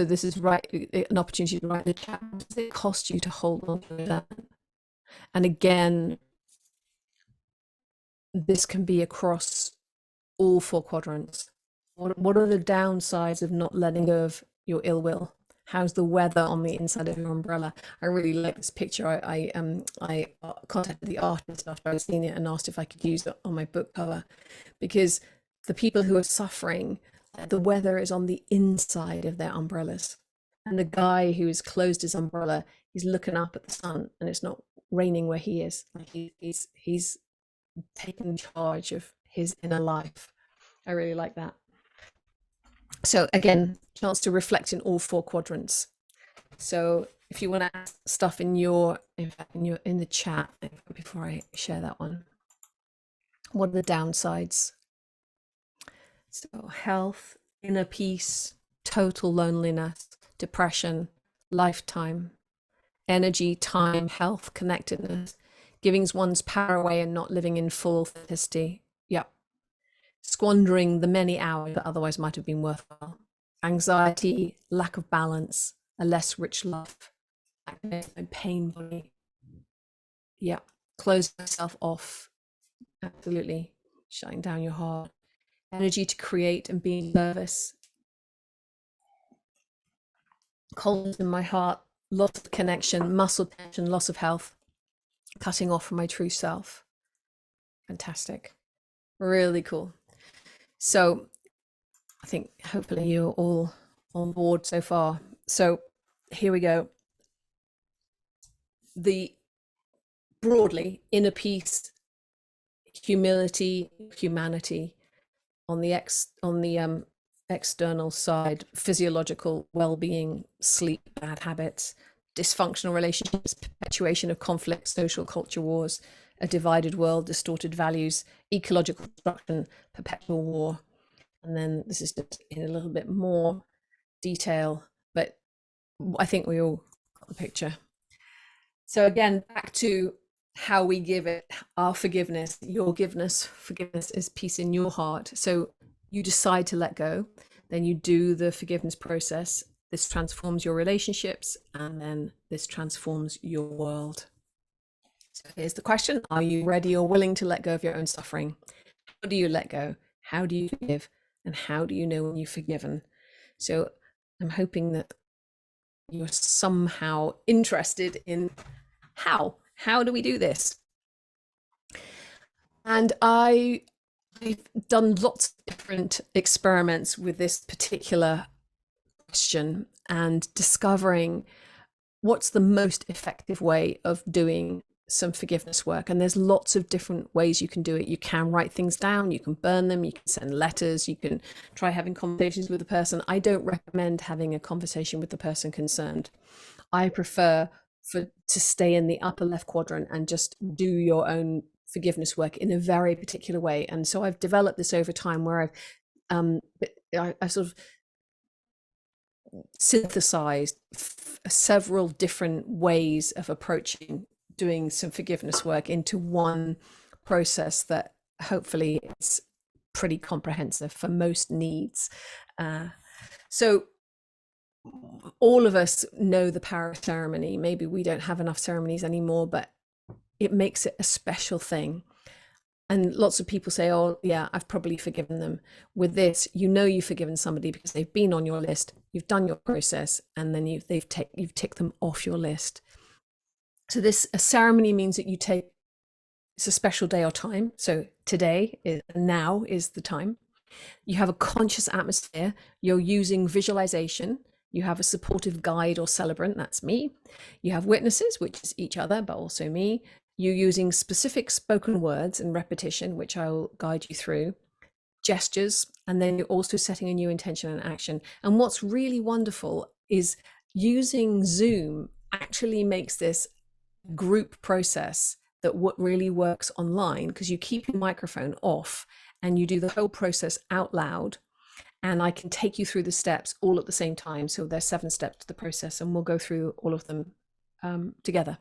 this is an opportunity to write in the chat. What does it cost you to hold on to resentment? And again, this can be across all four quadrants. What are the downsides of not letting go of your ill will? How's the weather on the inside of your umbrella? I really like this picture. I contacted the artist after I'd seen it and asked if I could use it on my book cover, because the people who are suffering, the weather is on the inside of their umbrellas, and the guy who has closed his umbrella, he's looking up at the sun and it's not raining where he is. Like he's taking charge of his inner life. I really like that. So again, chance to reflect in all four quadrants. So if you want to add stuff in the chat before I share that one, what are the downsides So health, inner peace, total loneliness, depression, lifetime, energy, time, health, connectedness, giving one's power away and not living in full authenticity. Yep. Squandering the many hours that otherwise might have been worthwhile. Anxiety, lack of balance, a less rich life, pain body. Yeah. Close myself off. Absolutely. Shutting down your heart. Energy to create and be in service. Coldness in my heart, loss of connection, muscle tension, loss of health, cutting off from my true self. Fantastic. Really cool. So I think hopefully you're all on board so far. So here we go. The broadly inner peace, humility, humanity. On the external side, physiological well-being, sleep, bad habits, dysfunctional relationships, perpetuation of conflict, social culture wars, a divided world, distorted values, ecological destruction, perpetual war. And then this is just in a little bit more detail, but I think we all got the picture. So again, back to how we give it, our forgiveness, your forgiveness is peace in your heart. So you decide to let go, then you do the forgiveness process. This transforms your relationships, and then this transforms your world. So here's the question: are you ready or willing to let go of your own suffering? How do you let go? How do you forgive? And how do you know when you've forgiven? So I'm hoping that you're somehow interested in how do we do this? And I've done lots of different experiments with this particular question and discovering what's the most effective way of doing some forgiveness work. And there's lots of different ways you can do it. You can write things down, you can burn them, you can send letters, you can try having conversations with the person. I don't recommend having a conversation with the person concerned. I prefer to stay in the upper left quadrant and just do your own forgiveness work in a very particular way. And so I've developed this over time where I sort of synthesized several different ways of approaching doing some forgiveness work into one process that hopefully is pretty comprehensive for most needs. So all of us know the power of ceremony. Maybe we don't have enough ceremonies anymore, but it makes it a special thing. And lots of people say, oh yeah, I've probably forgiven them. With this, you know you've forgiven somebody because they've been on your list, you've done your process, and then you've ticked them off your list. So a ceremony means that it's a special day or time. So now is the time. You have a conscious atmosphere. You're using visualization. You have a supportive guide or celebrant, that's me. You have witnesses, which is each other, but also me. You're using specific spoken words and repetition, which I'll guide you through, gestures, and then you're also setting a new intention and action. And what's really wonderful is using Zoom actually makes this group process that what really works online, because you keep your microphone off and you do the whole process out loud. And I can take you through the steps all at the same time. So there's 7 steps to the process, and we'll go through all of them together.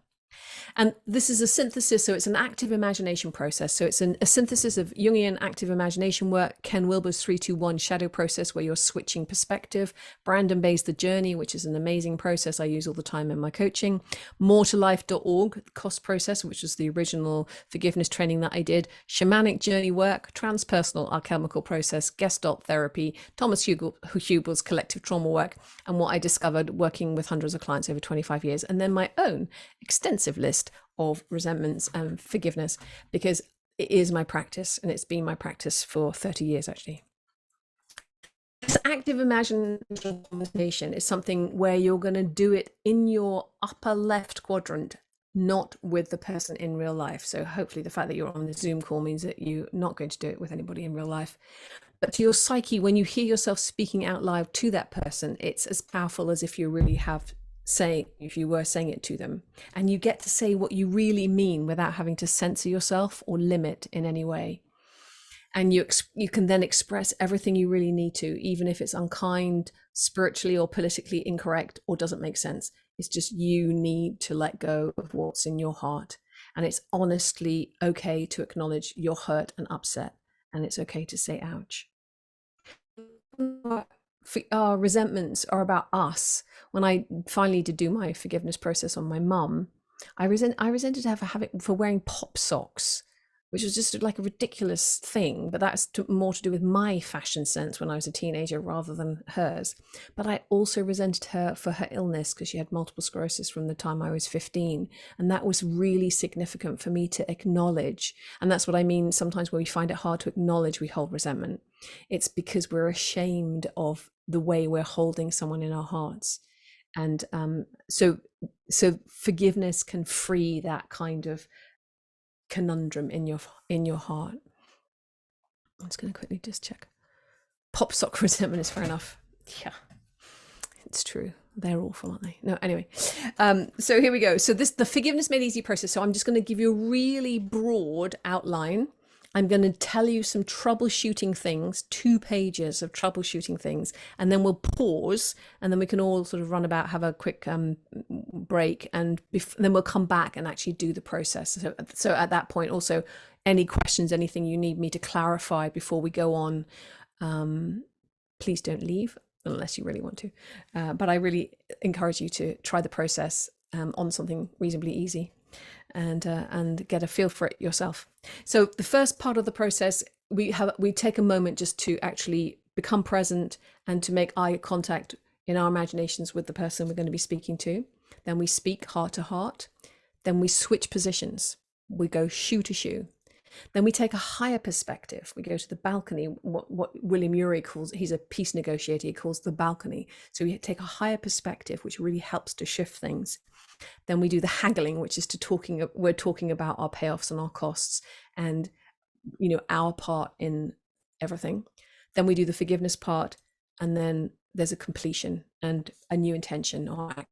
And this is a synthesis, so it's an active imagination process. So it's a synthesis of Jungian active imagination work, Ken Wilber's 3-2-1 shadow process, where you're switching perspective, Brandon Bay's The Journey, which is an amazing process I use all the time in my coaching, moretolife.org, COST process, which was the original forgiveness training that I did, shamanic journey work, transpersonal alchemical process, Gestalt therapy, Thomas Hubel's collective trauma work, and what I discovered working with hundreds of clients over 25 years, and then my own extensive list of resentments and forgiveness, because it is my practice, and it's been my practice for 30 years actually. This active imagination conversation is something where you're going to do it in your upper left quadrant, not with the person in real life. So hopefully the fact that you're on the Zoom call means that you're not going to do it with anybody in real life. But to your psyche, when you hear yourself speaking out loud to that person, it's as powerful as if you really if you were saying it to them, and you get to say what you really mean without having to censor yourself or limit in any way. and you can then express everything you really need to, even if it's unkind, spiritually or politically incorrect, or doesn't make sense. It's just you need to let go of what's in your heart, and it's honestly okay to acknowledge you're hurt and upset, and it's okay to say ouch. Our resentments are about us. When I finally did do my forgiveness process on my mum, I resented her for wearing pop socks, which was just like a ridiculous thing, but that's more to do with my fashion sense when I was a teenager rather than hers. But I also resented her for her illness, because she had multiple sclerosis from the time I was 15. And that was really significant for me to acknowledge. And that's what I mean sometimes when we find it hard to acknowledge we hold resentment. It's because we're ashamed of the way we're holding someone in our hearts. And so forgiveness can free that kind of conundrum in your heart. I'm just going to quickly just check. Pop sock resentment is fair enough. Yeah, it's true. They're awful, aren't they? No, anyway. So here we go. So the forgiveness made easy process. So I'm just going to give you a really broad outline. I'm going to tell you some troubleshooting things, 2 pages of troubleshooting things, and then we'll pause, and then we can all sort of run about, have a quick break, and then we'll come back and actually do the process. So at that point, also, any questions, anything you need me to clarify before we go on, please don't leave unless you really want to. But I really encourage you to try the process on something reasonably easy, and get a feel for it yourself. So the first part of the process, we take a moment just to actually become present and to make eye contact in our imaginations with the person we're going to be speaking to. Then we speak heart to heart. Then we switch positions. We go shoe to shoe. Then we take a higher perspective. We go to the balcony, what William Ury calls, he's a peace negotiator, he calls the balcony. So we take a higher perspective, which really helps to shift things. Then we do the haggling, which is we're talking about our payoffs and our costs, and our part in everything. Then we do the forgiveness part, and then there's a completion and a new intention or action.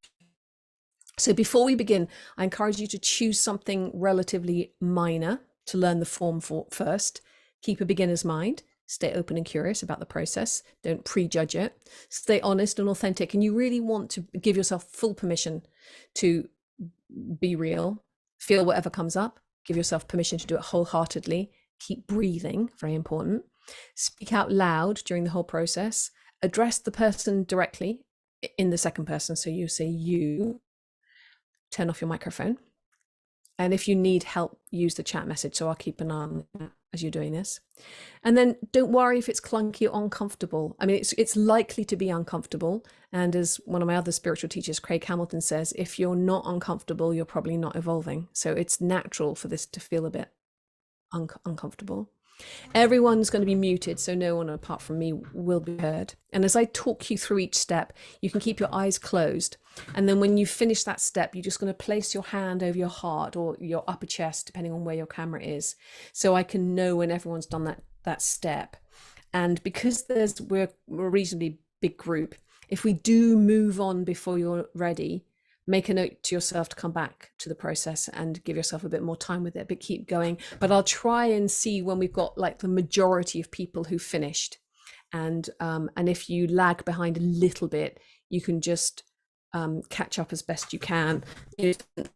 So before we begin, I encourage you to choose something relatively minor to learn the form for first. Keep a beginner's mind. Stay open and curious about the process. Don't prejudge it. Stay honest and authentic. And you really want to give yourself full permission to be real. Feel whatever comes up. Give yourself permission to do it wholeheartedly. Keep breathing, very important. Speak out loud during the whole process. Address the person directly in the second person. So you say you. Turn off your microphone. And if you need help, use the chat message. So I'll keep an eye on that as you're doing this. And then don't worry if it's clunky or uncomfortable. I mean, it's likely to be uncomfortable. And as one of my other spiritual teachers, Craig Hamilton, says, if you're not uncomfortable, you're probably not evolving. So it's natural for this to feel a bit uncomfortable. Everyone's going to be muted, so no one apart from me will be heard. And as I talk you through each step, you can keep your eyes closed. And then when you finish that step, you're just going to place your hand over your heart or your upper chest, depending on where your camera is, so I can know when everyone's done that step. And because we're a reasonably big group, if we do move on before you're ready, make a note to yourself to come back to the process and give yourself a bit more time with it, but keep going. But I'll try and see when we've got like the majority of people who finished. And if you lag behind a little bit, you can just catch up as best you can.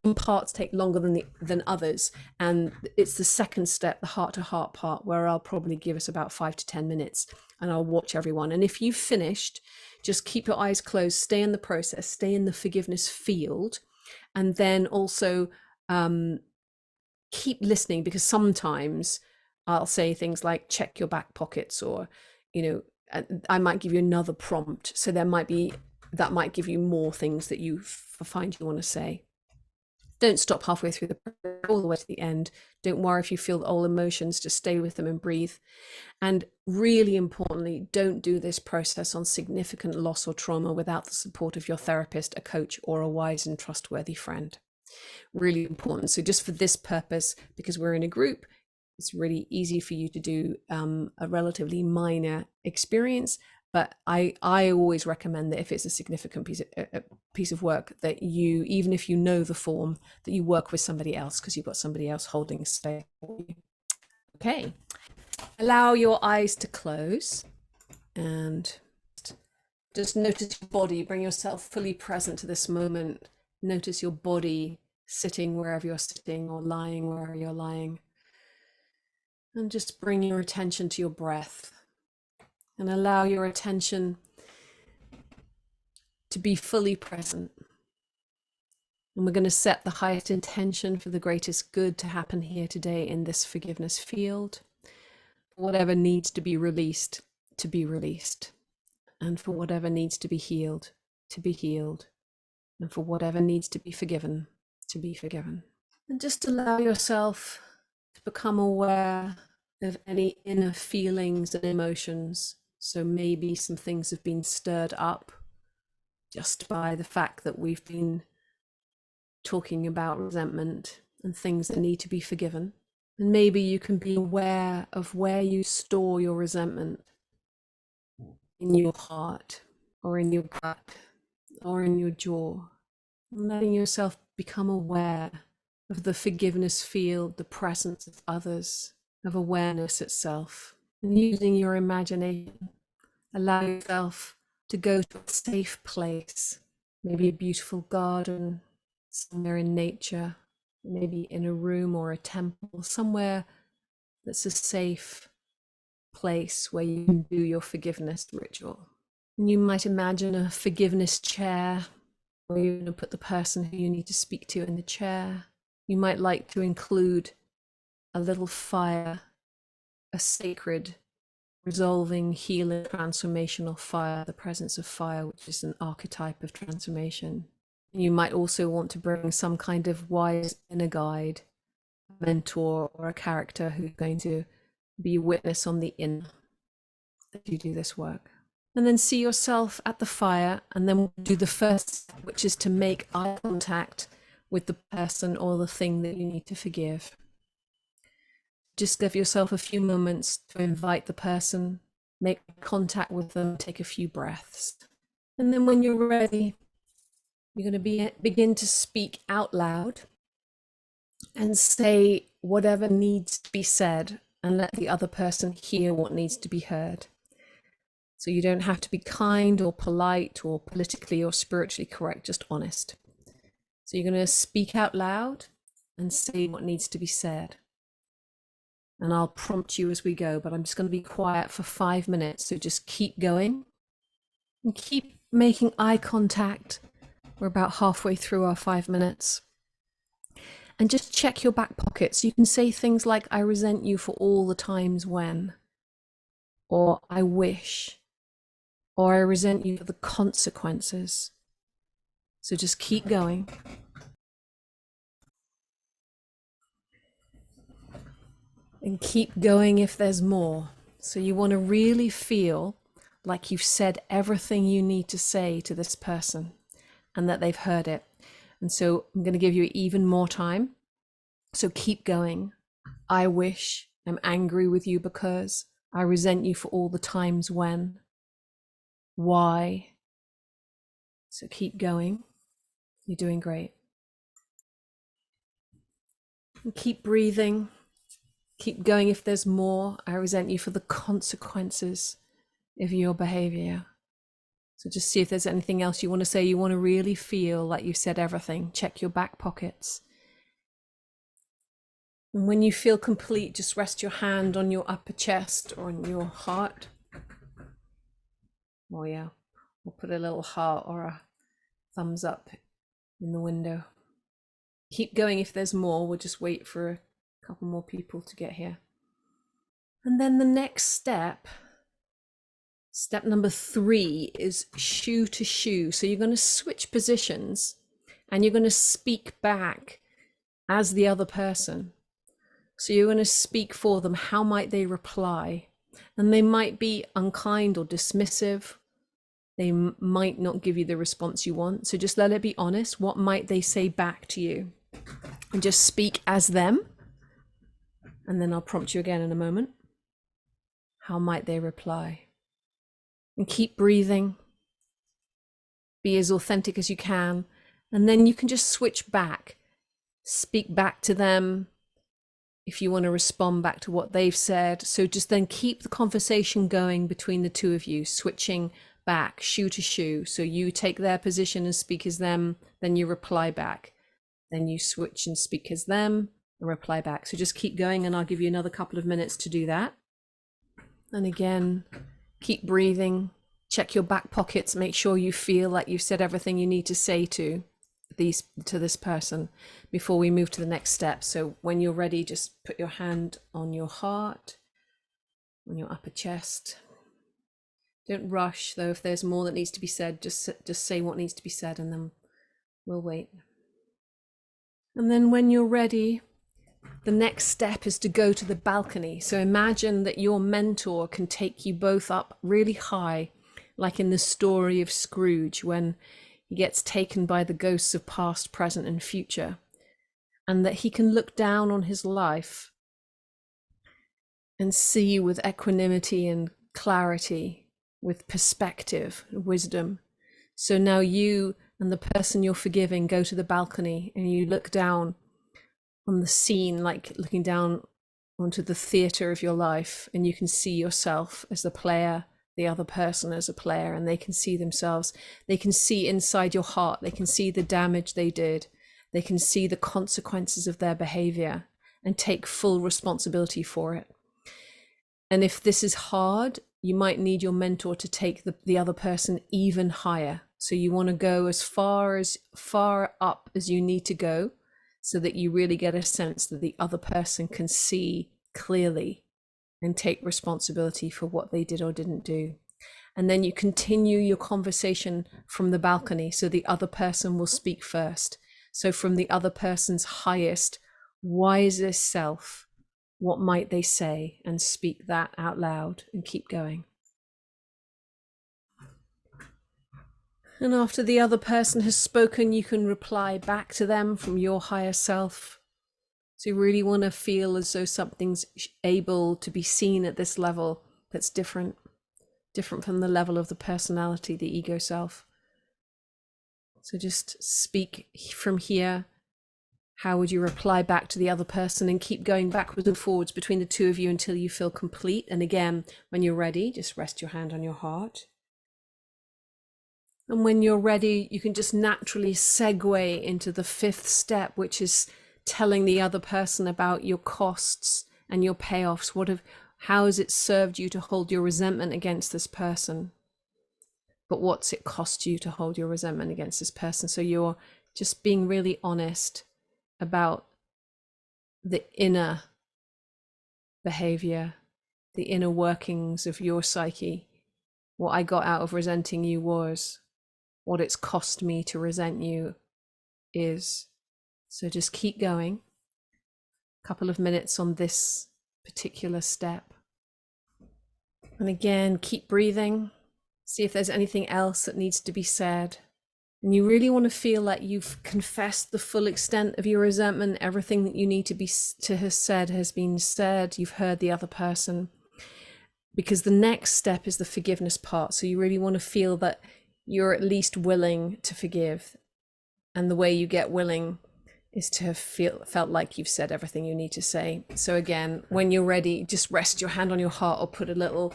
Some parts take longer than others. And it's the second step, the heart to heart part, where I'll probably give us about 5 to 10 minutes and I'll watch everyone. And if you've finished, just keep your eyes closed, stay in the process, stay in the forgiveness field, and then also keep listening, because sometimes I'll say things like check your back pockets, or, I might give you another prompt. So that might give you more things that you find you want to say. Don't stop halfway through all the way to the end. Don't worry if you feel all emotions, just stay with them and breathe. And really importantly, don't do this process on significant loss or trauma without the support of your therapist, a coach, or a wise and trustworthy friend. Really important. So just for this purpose, because we're in a group, it's really easy for you to do a relatively minor experience. But I always recommend that if it's a significant piece of work, that you, even if you know the form, that you work with somebody else, because you've got somebody else holding space for you. Okay, Allow your eyes to close and just notice your body. Bring yourself fully present to this moment. Notice your body sitting wherever you're sitting or lying wherever you're lying. And just bring your attention to your breath and allow your attention to be fully present. And we're going to set the highest intention for the greatest good to happen here today in this forgiveness field. Whatever needs to be released, to be released. And for whatever needs to be healed, to be healed. And for whatever needs to be forgiven, to be forgiven. And just allow yourself to become aware of any inner feelings and emotions. So maybe some things have been stirred up just by the fact that we've been talking about resentment and things that need to be forgiven. And maybe you can be aware of where you store your resentment, in your heart or in your gut or in your jaw. And letting yourself become aware of the forgiveness field, the presence of others, of awareness itself. And using your imagination, allow yourself to go to a safe place, maybe a beautiful garden, somewhere in nature, maybe in a room or a temple, somewhere that's a safe place where you can do your forgiveness ritual. And you might imagine a forgiveness chair where you're going to put the person who you need to speak to in the chair. You might like to include a little fire, a sacred, resolving, healing, transformational fire, the presence of fire, which is an archetype of transformation. You might also want to bring some kind of wise inner guide, a mentor, or a character who's going to be a witness on the inner as you do this work. And then see yourself at the fire, and then we'll do the first step, which is to make eye contact with the person or the thing that you need to forgive. Just give yourself a few moments to invite the person, make contact with them, take a few breaths. And then when you're ready, you're going to begin to speak out loud and say whatever needs to be said and let the other person hear what needs to be heard. So you don't have to be kind or polite or politically or spiritually correct, just honest. So you're going to speak out loud and say what needs to be said. And I'll prompt you as we go, but I'm just going to be quiet for 5 minutes. So just keep going and keep making eye contact. We're about halfway through our 5 minutes. And just check your back pockets. You can say things like, I resent you for all the times when, or I wish, or I resent you for the consequences. So just keep going. And keep going if there's more. So you want to really feel like you've said everything you need to say to this person and that they've heard it. And so I'm going to give you even more time. So keep going. I wish, I'm angry with you because, I resent you for all the times when, why. So keep going. You're doing great. And keep breathing. Keep going if there's more. I resent you for the consequences of your behavior. So just see if there's anything else you want to say. You want to really feel like you've said everything. Check your back pockets. And when you feel complete, just rest your hand on your upper chest or on your heart. Oh yeah, we'll put a little heart or a thumbs up in the window. Keep going if there's more. We'll just wait for a couple more people to get here. And then the next step number 3 is shoe to shoe. So you're going to switch positions and you're going to speak back as the other person. So you're going to speak for them. How might they reply? And they might be unkind or dismissive. They might not give you the response you want. So just let it be honest. What might they say back to you? And just speak as them. And then I'll prompt you again in a moment. How might they reply? And keep breathing. Be as authentic as you can. And then you can just switch back. Speak back to them. if you want to respond back to what they've said. So just then keep the conversation going between the two of you, switching back, shoe to shoe. So you take their position and speak as them, then you reply back. Then you switch and speak as them and reply back. So just keep going, and I'll give you another couple of minutes to do that. And again, keep breathing, check your back pockets, make sure you feel like you've said everything you need to say to this person before we move to the next step. So when you're ready, just put your hand on your heart, on your upper chest. Don't rush though. If there's more that needs to be said, just say what needs to be said, and then we'll wait. And then when you're ready, the next step is to go to the balcony. So imagine that your mentor can take you both up really high, like in the story of Scrooge when he gets taken by the ghosts of past, present, and future, and that he can look down on his life and see with equanimity and clarity, with perspective, wisdom. So now you and the person you're forgiving go to the balcony, and you look down on the scene, like looking down onto the theater of your life, and you can see yourself as the player, the other person as a player, and they can see themselves. They can see inside your heart. They can see the damage they did. They can see the consequences of their behavior and take full responsibility for it. And if this is hard, you might need your mentor to take the other person even higher. So you want to go as far up as you need to go, so that you really get a sense that the other person can see clearly and take responsibility for what they did or didn't do. And then you continue your conversation from the balcony, so the other person will speak first. So from the other person's highest, wisest self, what might they say, and speak that out loud and keep going. And after the other person has spoken, you can reply back to them from your higher self. So you really want to feel as though something's able to be seen at this level that's different from the level of the personality, the ego self. So just speak from here. How would you reply back to the other person, and keep going backwards and forwards between the two of you until you feel complete. And again, when you're ready, just rest your hand on your heart. And when you're ready, you can just naturally segue into the fifth step, which is telling the other person about your costs and your payoffs. How has it served you to hold your resentment against this person? But what's it cost you to hold your resentment against this person? So you're just being really honest about the inner behavior, the inner workings of your psyche. What I got out of resenting you was, what it's cost me to resent you is. So just keep going. A couple of minutes on this particular step. And again, keep breathing. See if there's anything else that needs to be said. And you really want to feel like you've confessed the full extent of your resentment. Everything that you need to have said has been said. You've heard the other person. Because the next step is the forgiveness part. So you really want to feel that you're at least willing to forgive. And the way you get willing is to have felt like you've said everything you need to say. So again, when you're ready, just rest your hand on your heart, or put a little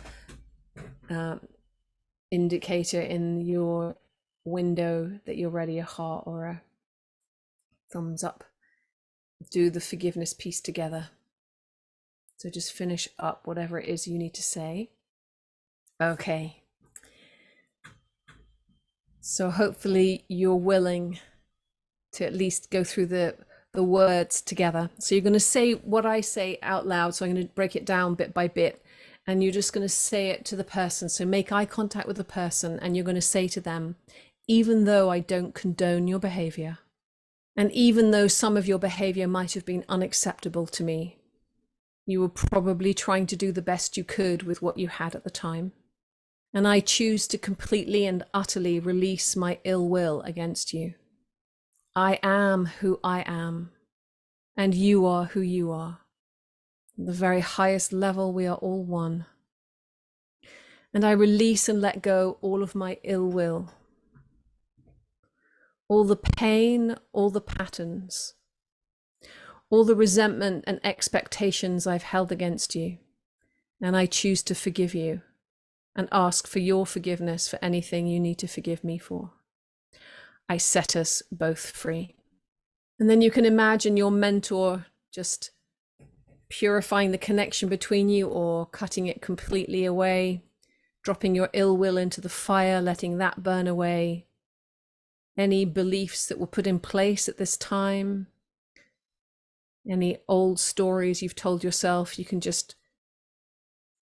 indicator in your window that you're ready, a heart or a thumbs up. Do the forgiveness piece together. So just finish up whatever it is you need to say. Okay. So hopefully you're willing to at least go through the words together. So you're going to say what I say out loud. So I'm going to break it down bit by bit, and you're just going to say it to the person. So make eye contact with the person, and you're going to say to them, even though I don't condone your behavior, and even though some of your behavior might have been unacceptable to me, you were probably trying to do the best you could with what you had at the time. And I choose to completely and utterly release my ill will against you. I am who I am, and you are who you are. At the very highest level, we are all one. And I release and let go all of my ill will, all the pain, all the patterns, all the resentment and expectations I've held against you, and I choose to forgive you and ask for your forgiveness for anything you need to forgive me for. I set us both free. And then you can imagine your mentor just purifying the connection between you or cutting it completely away, dropping your ill will into the fire, letting that burn away. Any beliefs that were put in place at this time, any old stories you've told yourself, you can just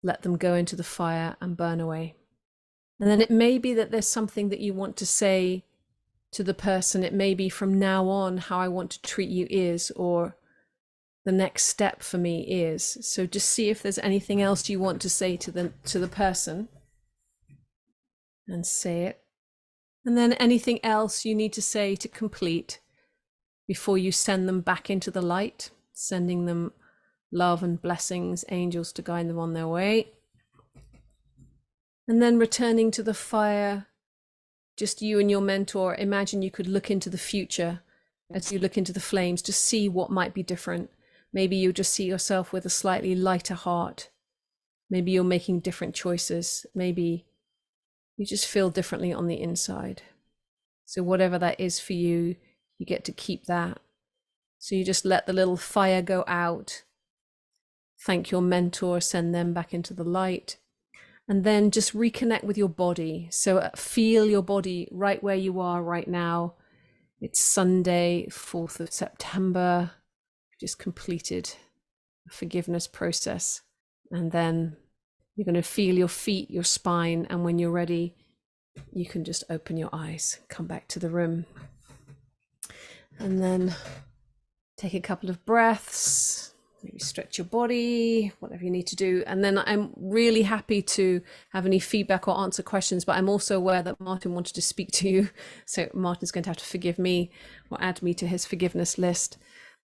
let them go into the fire and burn away. And then it may be that there's something that you want to say to the person. It may be, from now on, how I want to treat you is, or the next step for me is. So just see if there's anything else you want to say to the person, and say it. And then anything else you need to say to complete before you send them back into the light, sending them love and blessings, angels to guide them on their way. And then returning to the fire, just you and your mentor. Imagine you could look into the future as you look into the flames to see what might be different. Maybe you just see yourself with a slightly lighter heart. Maybe you're making different choices. Maybe you just feel differently on the inside. So whatever that is for you, you get to keep that. So you just let the little fire go out. Thank your mentor, send them back into the light. And then just reconnect with your body. So feel your body right where you are right now. It's Sunday, 4th of September. Just completed a forgiveness process. And then you're going to feel your feet, your spine, and when you're ready, you can just open your eyes, come back to the room. And then take a couple of breaths, maybe stretch your body, whatever you need to do. And then I'm really happy to have any feedback or answer questions, but I'm also aware that Martin wanted to speak to you. So Martin's going to have to forgive me or add me to his forgiveness list.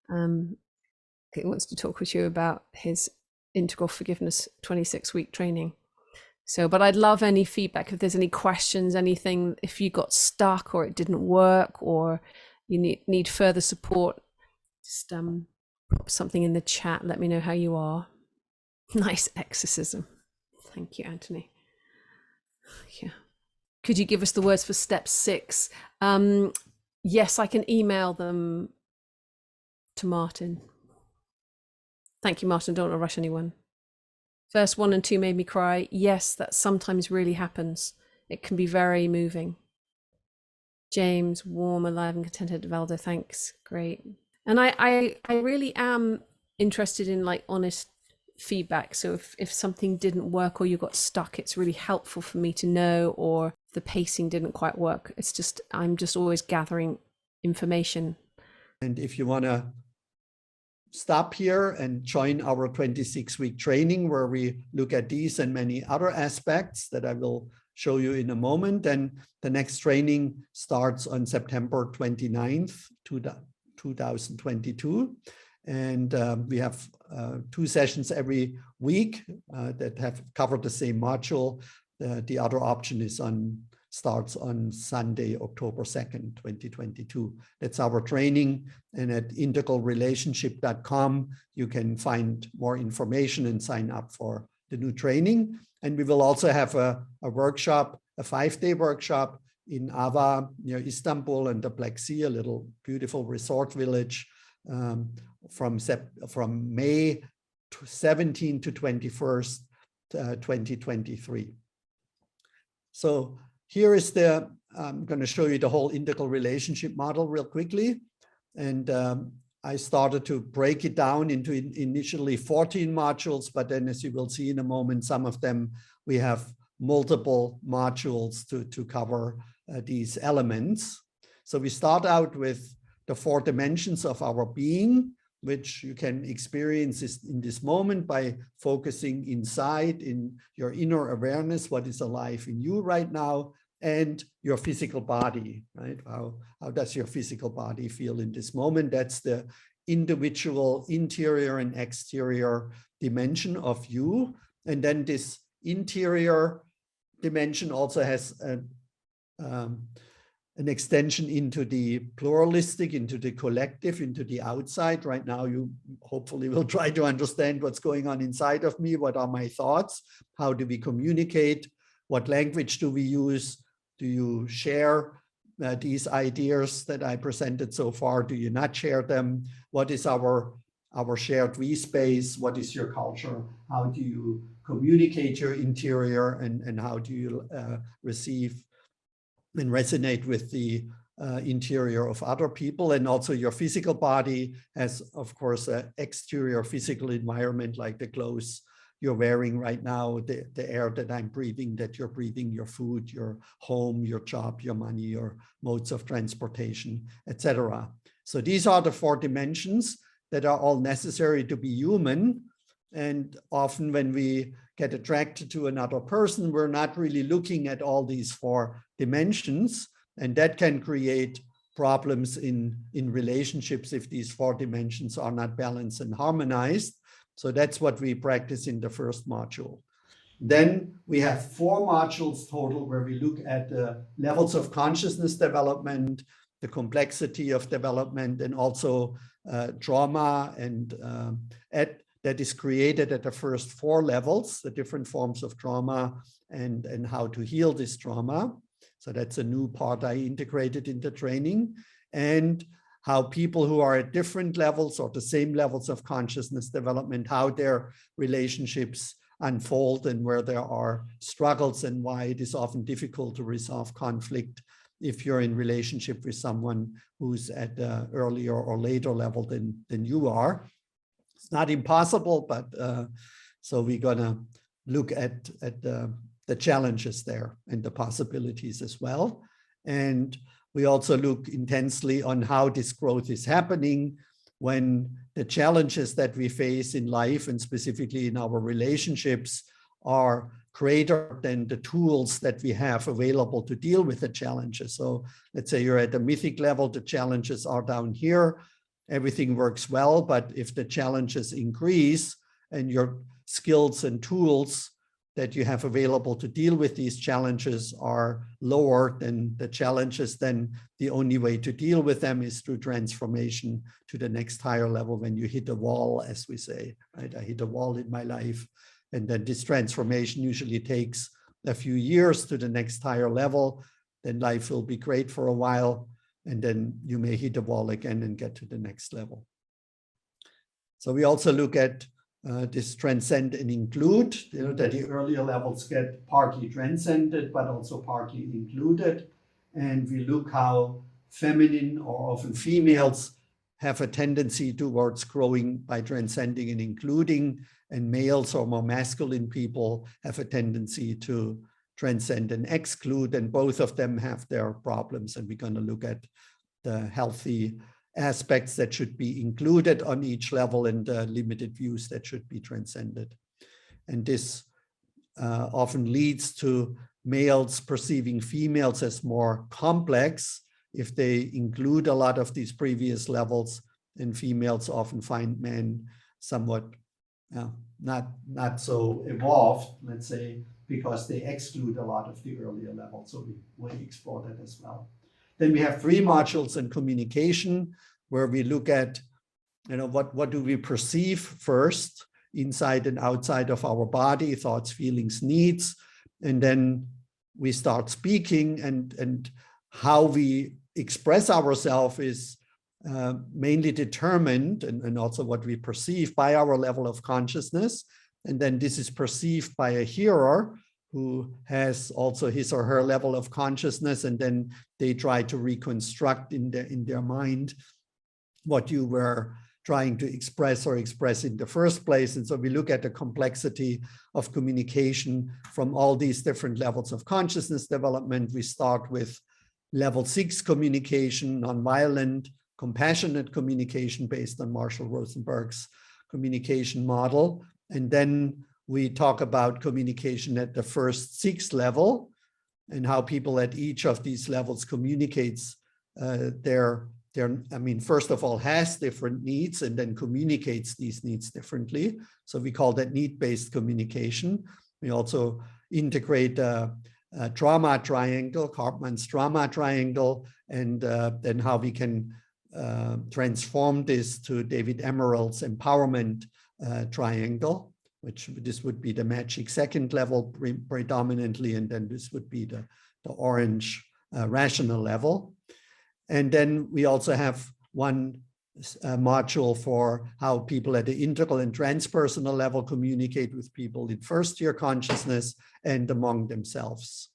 He wants to talk with you about his Integral Forgiveness 26-week training. So, but I'd love any feedback if there's any questions, anything, if you got stuck or it didn't work or you need further support, just pop something in the chat. Let me know how you are. Nice exorcism. Thank you, Anthony. Yeah. Could you give us the words for step 6? Yes, I can email them to Martin. Thank you, Martin. Don't want to rush anyone. Verse 1 and 2 made me cry. Yes, that sometimes really happens. It can be very moving. James, warm, alive, and contented. Valdo, thanks. Great. And I really am interested in like honest feedback. So if something didn't work or you got stuck, it's really helpful for me to know, or the pacing didn't quite work. It's just, I'm just always gathering information. And if you want to stop here and join our 26-week training where we look at these and many other aspects that I will show you in a moment, then the next training starts on September 29th, 2022. And we have 2 sessions every week that have covered the same module. The other option is starts on Sunday, October 2nd, 2022. That's our training. And at integralrelationship.com, you can find more information and sign up for the new training. And we will also have a workshop, a 5-day workshop in Ava near Istanbul and the Black Sea, a little beautiful resort village from May 17 to 21st, 2023. So here is I'm going to show you the whole integral relationship model real quickly. And I started to break it down into initially 14 modules, but then as you will see in a moment, some of them we have multiple modules to cover these elements. So we start out with the 4 dimensions of our being, which you can experience in this moment by focusing inside in your inner awareness, what is alive in you right now, and your physical body, right? How does your physical body feel in this moment? That's the individual interior and exterior dimension of you. And then this interior dimension also has an extension into the pluralistic, into the collective, into the outside. Right now, you hopefully will try to understand what's going on inside of me. What are my thoughts? How do we communicate? What language do we use? Do you share these ideas that I presented so far? Do you not share them? What is our shared we space? What is your culture? How do you communicate your interior, and how do you receive and resonate with the interior of other people? And also your physical body has, of course, an exterior physical environment, like the clothes you're wearing right now, the air that I'm breathing, that you're breathing, your food, your home, your job, your money, your modes of transportation, etc. So these are the 4 dimensions that are all necessary to be human. And often when we get attracted to another person, we're not really looking at all these 4 dimensions, and that can create problems in relationships if these 4 dimensions are not balanced and harmonized. So that's what we practice in the first module. Then we have 4 modules total where we look at the levels of consciousness development, the complexity of development, and also trauma and that is created at the first 4 levels, the different forms of trauma and how to heal this trauma. So that's a new part I integrated into training, and how people who are at different levels or the same levels of consciousness development, how their relationships unfold and where there are struggles, and why it is often difficult to resolve conflict if you're in relationship with someone who's at an earlier or later level than you are. It's not impossible, but so we're gonna look at the challenges there and the possibilities as well. And we also look intensely on how this growth is happening when the challenges that we face in life, and specifically in our relationships, are greater than the tools that we have available to deal with the challenges. So let's say you're at a mythic level, the challenges are down here, everything works well, but if the challenges increase and your skills and tools that you have available to deal with these challenges are lower than the challenges, then the only way to deal with them is through transformation to the next higher level. When you hit a wall, as we say, right? I hit a wall in my life, and then this transformation usually takes a few years to the next higher level. Then life will be great for a while, and then you may hit a wall again and get to the next level. So we also look at this transcend and include, that the earlier levels get partly transcended, but also partly included. And we look how feminine, or often females, have a tendency towards growing by transcending and including, and males or more masculine people have a tendency to transcend and exclude, and both of them have their problems. And we're going to look at the healthy aspects that should be included on each level, and limited views that should be transcended. And this often leads to males perceiving females as more complex if they include a lot of these previous levels, and females often find men somewhat not so evolved, let's say, because they exclude a lot of the earlier levels. So we will explore that as well. Then we have 3 modules in communication, where we look at, what do we perceive first, inside and outside of our body, thoughts, feelings, needs. And then we start speaking, and how we express ourselves is mainly determined, and also what we perceive, by our level of consciousness. And then this is perceived by a hearer who has also his or her level of consciousness, and then they try to reconstruct in their mind what you were trying to express in the first place. And so we look at the complexity of communication from all these different levels of consciousness development. We start with level 6 communication, nonviolent, compassionate communication based on Marshall Rosenberg's communication model. And then we talk about communication at the first 6 level, and how people at each of these levels communicates first of all, has different needs, and then communicates these needs differently. So we call that need-based communication. We also integrate trauma triangle, Karpman's trauma triangle, and then how we can transform this to David Emerald's empowerment triangle, which this would be the magic second level predominantly, and then this would be the orange rational level. And then we also have one module for how people at the integral and transpersonal level communicate with people in first-year consciousness and among themselves.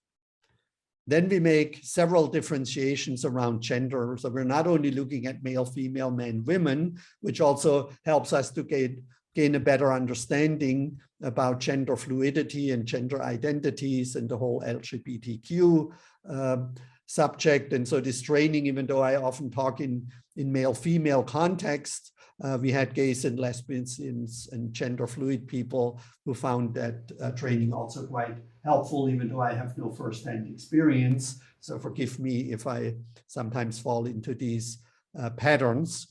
Then we make several differentiations around gender. So we're not only looking at male, female, men, women, which also helps us to gain a better understanding about gender fluidity and gender identities and the whole LGBTQ subject. And so this training, even though I often talk in male-female context, we had gays and lesbians and gender fluid people who found that training also quite helpful, even though I have no firsthand experience. So forgive me if I sometimes fall into these patterns,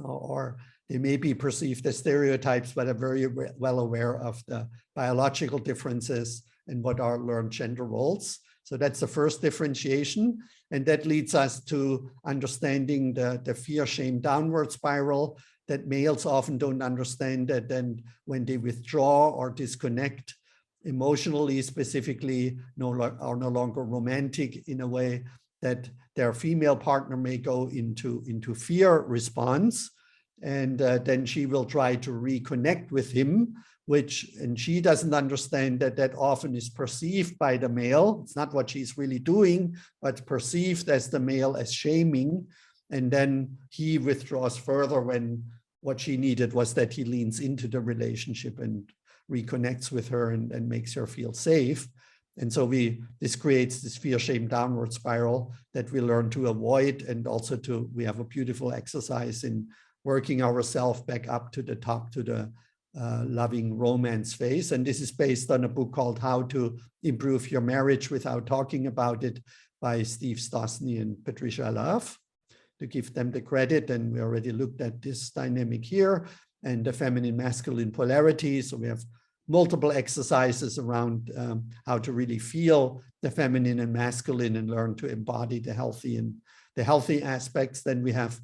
or they may be perceived as stereotypes, but I'm very well aware of the biological differences and what are learned gender roles. So that's the first differentiation. And that leads us to understanding the fear-shame downward spiral that males often don't understand, that then when they withdraw or disconnect emotionally, specifically, are no longer romantic in a way, that their female partner may go into fear response. And then she will try to reconnect with him, and she doesn't understand that often is perceived by the male. It's not what she's really doing, but perceived as the male as shaming. And then he withdraws further when what she needed was that he leans into the relationship and reconnects with her and makes her feel safe. And so this creates this fear-shame downward spiral that we learn to avoid. And also we have a beautiful exercise in working ourselves back up to the top, to the loving romance phase. And this is based on a book called How to Improve Your Marriage Without Talking About It by Steve Stosny and Patricia Love, to give them the credit. And we already looked at this dynamic here and the feminine masculine polarity. So we have multiple exercises around how to really feel the feminine and masculine and learn to embody the healthy aspects. Then we have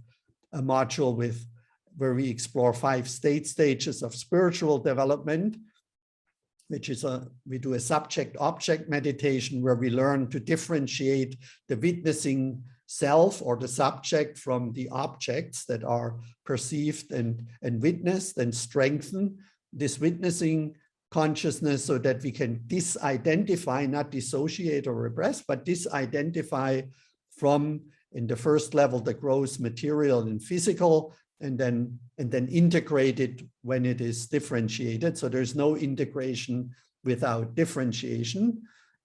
a module where we explore 5 stages of spiritual development, which is we do a subject-object meditation where we learn to differentiate the witnessing self or the subject from the objects that are perceived and witnessed, and strengthen this witnessing consciousness so that we can disidentify, not dissociate or repress, but disidentify from, in the first level, the gross material and physical, and then integrate it when it is differentiated. So there's no integration without differentiation.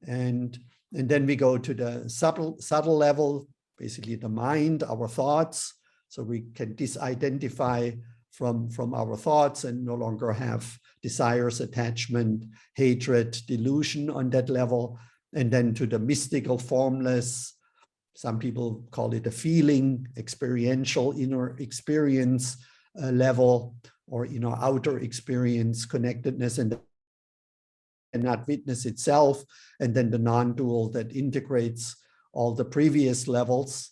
And then we go to the subtle level, basically the mind, our thoughts. So we can disidentify from our thoughts and no longer have desires, attachment, hatred, delusion on that level. And then to the mystical, formless, some people call it a feeling, experiential, inner experience level, or outer experience, connectedness, and not witness itself. And then the non-dual that integrates all the previous levels.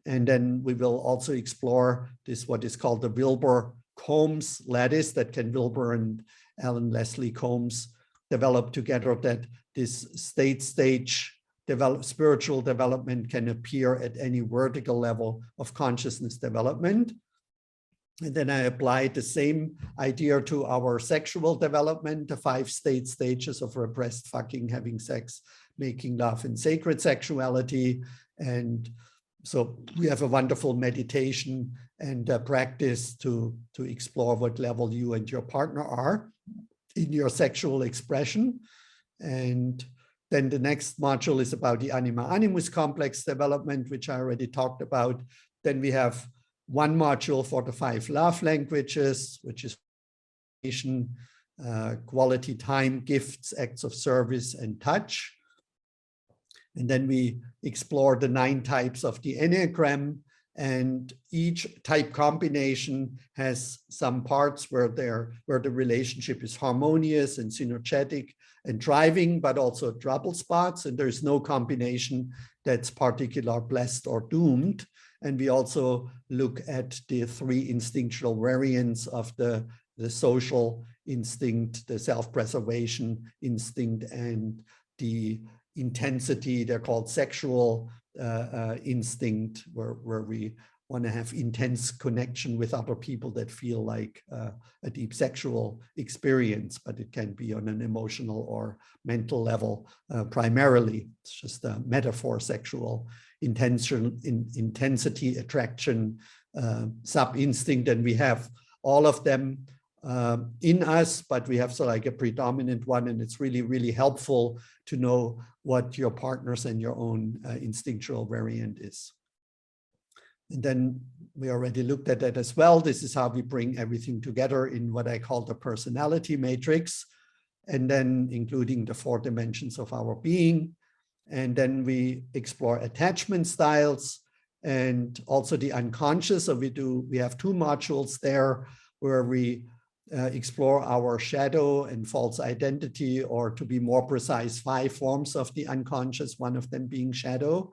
And then we will also explore what is called the Wilber-Combs lattice that Ken Wilber and Alan Leslie Combs developed together, that this stage spiritual development can appear at any vertical level of consciousness development. And then I applied the same idea to our sexual development, the 5 stages of repressed fucking, having sex, making love, and sacred sexuality. And so we have a wonderful meditation and practice to explore what level you and your partner are in your sexual expression. And then the next module is about the anima animus complex development, which I already talked about. Then we have one module for the 5 love languages, which is quality time, gifts, acts of service, and touch. And then we explore the 9 types of the Enneagram And each type combination has some parts where the relationship is harmonious and synergetic and driving, but also trouble spots. And there's no combination that's particular blessed or doomed. And we also look at the 3 instinctual variants of the social instinct, the self-preservation instinct, and the intensity, they're called sexual instinct, where we want to have intense connection with other people that feel like a deep sexual experience, but it can be on an emotional or mental level primarily. It's just a metaphor, sexual intensity, attraction, sub-instinct, and we have all of them in us, but we have like a predominant one, and it's really, really helpful to know what your partner's and your own instinctual variant is. And then we already looked at that as well. This is how we bring everything together in what I call the personality matrix, and then including the 4 dimensions of our being. And then we explore attachment styles and also the unconscious. So we have 2 modules there where we explore our shadow and false identity, or to be more precise, 5 forms of the unconscious, one of them being shadow.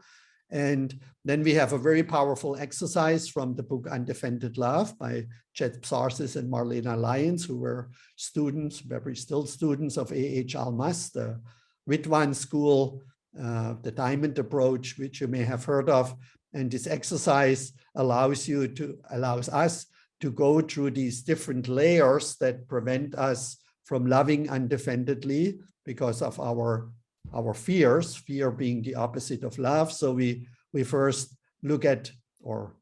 And then we have a very powerful exercise from the book Undefended Love by Chet Psarsis and Marlena Lyons, who were students, very still students of A.H. Almas, the Ritwan school, the diamond approach, which you may have heard of. And this exercise allows us to go through these different layers that prevent us from loving undefendedly because of our fears, fear being the opposite of love. So we first look at or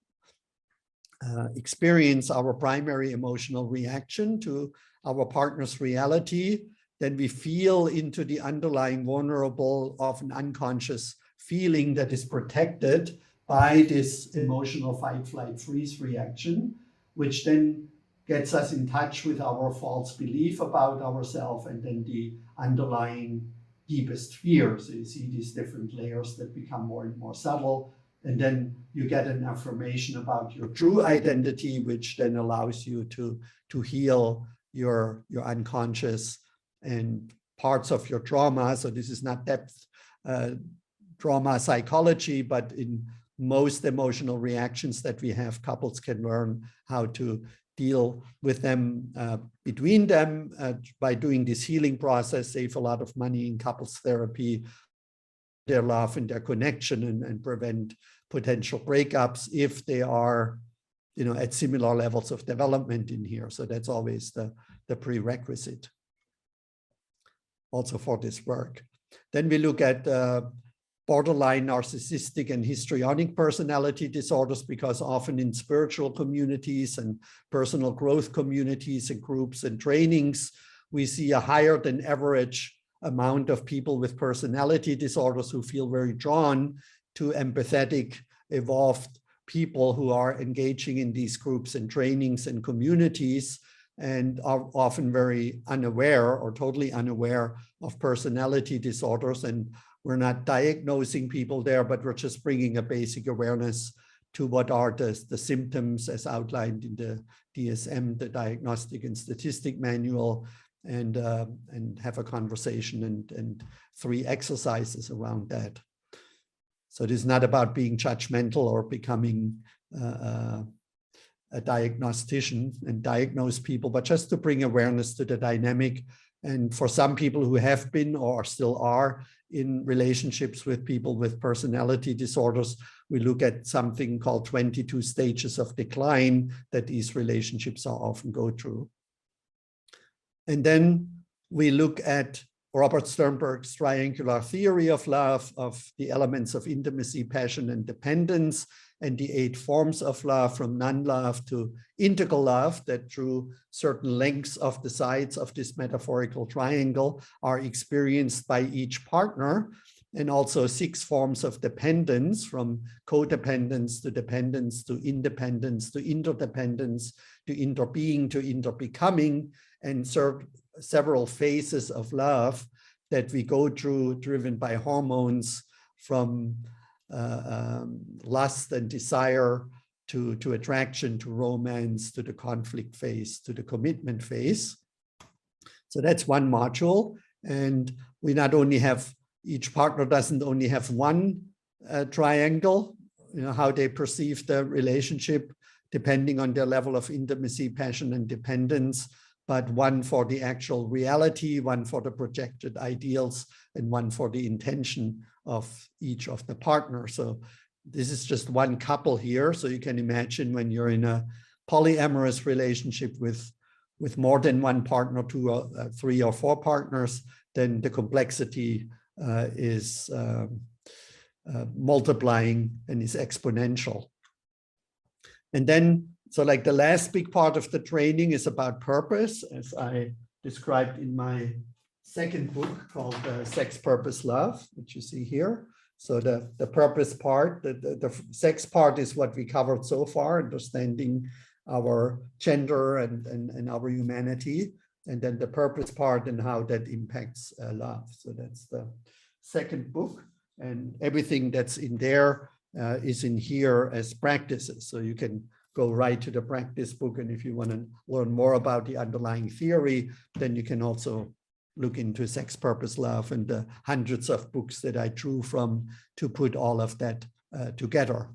experience our primary emotional reaction to our partner's reality. Then we feel into the underlying vulnerable, often unconscious feeling that is protected by this emotional fight, flight, freeze reaction, which then gets us in touch with our false belief about ourselves and then the underlying deepest fear. So you see these different layers that become more and more subtle. And then you get an affirmation about your true identity, which then allows you to heal your unconscious and parts of your trauma. So this is not depth trauma psychology, but in most emotional reactions that we have, couples can learn how to deal with them between them by doing this healing process, save a lot of money in couples therapy, their love and their connection, and prevent potential breakups if they are, at similar levels of development in here. So that's always the prerequisite also for this work. Then we look at borderline narcissistic and histrionic personality disorders, because often in spiritual communities and personal growth communities and groups and trainings, we see a higher than average amount of people with personality disorders who feel very drawn to empathetic, evolved people who are engaging in these groups and trainings and communities, and are often very unaware or totally unaware of personality disorders. And we're not diagnosing people there, but we're just bringing a basic awareness to what are the symptoms as outlined in the DSM, the Diagnostic and Statistic Manual, and have a conversation and 3 exercises around that. So it is not about being judgmental or becoming a diagnostician and diagnose people, but just to bring awareness to the dynamic. And for some people who have been or still are in relationships with people with personality disorders, we look at something called 22 stages of decline that these relationships are often go through. And then we look at Robert Sternberg's triangular theory of love, of the elements of intimacy, passion, and dependence, and the 8 forms of love, from non-love to integral love, that through certain lengths of the sides of this metaphorical triangle are experienced by each partner, and also 6 forms of dependence, from codependence to dependence to independence to interdependence to interbeing to interbecoming, and several phases of love that we go through, driven by hormones, from lust and desire to attraction, to romance, to the conflict phase, to the commitment phase. So that's one module. And we not only have, each partner doesn't only have one triangle, how they perceive the relationship, depending on their level of intimacy, passion, and dependence, but one for the actual reality, one for the projected ideals, and one for the intention of each of the partners. So this is just one couple here. So you can imagine when you're in a polyamorous relationship with more than one partner, 2 or 3 or 4 partners, then the complexity is multiplying and is exponential. And then, so like the last big part of the training is about purpose, as I described in my second book called Sex, Purpose, Love, which you see here. So the purpose part, the sex part is what we covered so far, understanding our gender and our humanity. And then the purpose part and how that impacts love. So that's the second book. And everything that's in there is in here as practices. So you can go right to the practice book. And if you want to learn more about the underlying theory, then you can also look into Sex, Purpose, Love and the hundreds of books that I drew from to put all of that together.